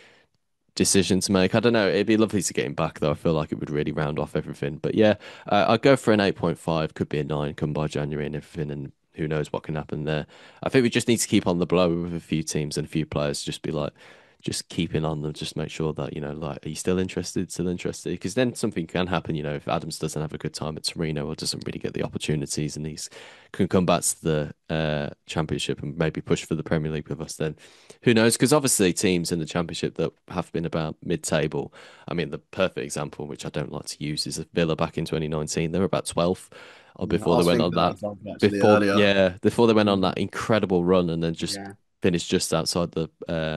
decision to make. I don't know. It'd be lovely to get him back, though. I feel like it would really round off everything. But yeah, I'd go for an 8.5. Could be a 9 come by January and everything. And who knows what can happen there. I think we just need to keep on the blow with a few teams and a few players. Just be like, just keeping on them. Just make sure that, like, are you still interested? Still interested? Because then something can happen, if Adams doesn't have a good time at Torino or doesn't really get the opportunities and he's can come back to the championship and maybe push for the Premier League with us, then who knows? Because obviously teams in the championship that have been about mid-table. I mean, the perfect example, which I don't like to use, is Villa back in 2019. They were about 12th or Yeah, I before they was went thinking on that that example actually before earlier. yeah before they went on Mm. that incredible run and then just Yeah. finished just outside the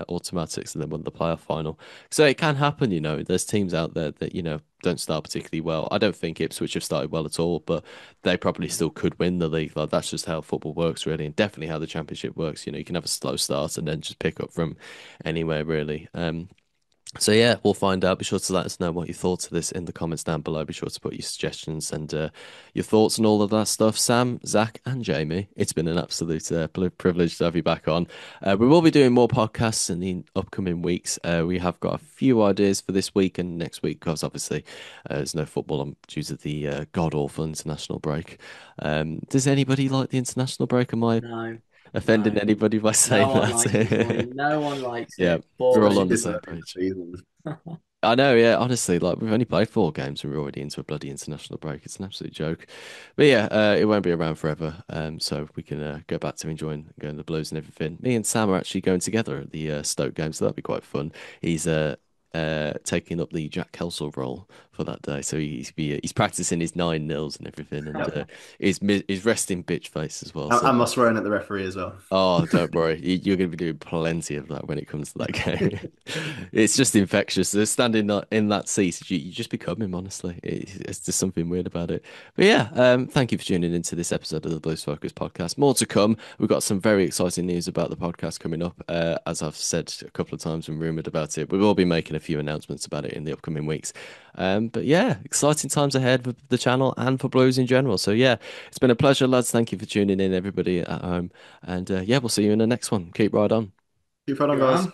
automatics and then won the playoff final. So it can happen, There's teams out there that don't start particularly well. I don't think Ipswich have started well at all, but they probably still could win the league. Like that's just how football works, really, and definitely how the championship works. You can have a slow start and then just pick up from anywhere, really. So yeah, we'll find out. Be sure to let us know what you thought of this in the comments down below. Be sure to put your suggestions and your thoughts and all of that stuff. Sam, Zach, and Jamie, it's been an absolute privilege to have you back on. We will be doing more podcasts in the upcoming weeks. We have got a few ideas for this week and next week because obviously there's no football on due to the god awful international break. Does anybody like the international break? Am I No, offending no, anybody by no saying one likes it, that? Johnny. No one likes Yeah, it. we're all on Boring. the Especially this same early in the page. season. I know, yeah, honestly, like we've only played 4 games and we're already into a bloody international break. It's an absolute joke. But yeah, it won't be around forever. So we can go back to enjoying going to the Blues and everything. Me and Sam are actually going together at the Stoke game, so that'll be quite fun. He's taking up the Jack Kelsall role for that day. So he's practicing his 9-0s and everything, and Yep. he's resting bitch face as well. So And my swearing at the referee as well. oh, don't worry. You're going to be doing plenty of that when it comes to that game. It's just infectious. They're standing in that seat, you just become him, honestly. It's just something weird about it. But yeah, thank you for tuning into this episode of the Blues Focus podcast. More to come. We've got some very exciting news about the podcast coming up. As I've said a couple of times and rumored about it, we will be making a few announcements about it in the upcoming weeks. But yeah, exciting times ahead for the channel and for Blues in general. So yeah, it's been a pleasure, lads. Thank you for tuning in, everybody at home. And yeah, we'll see you in the next one. Keep right on. Keep right on, You're guys. on.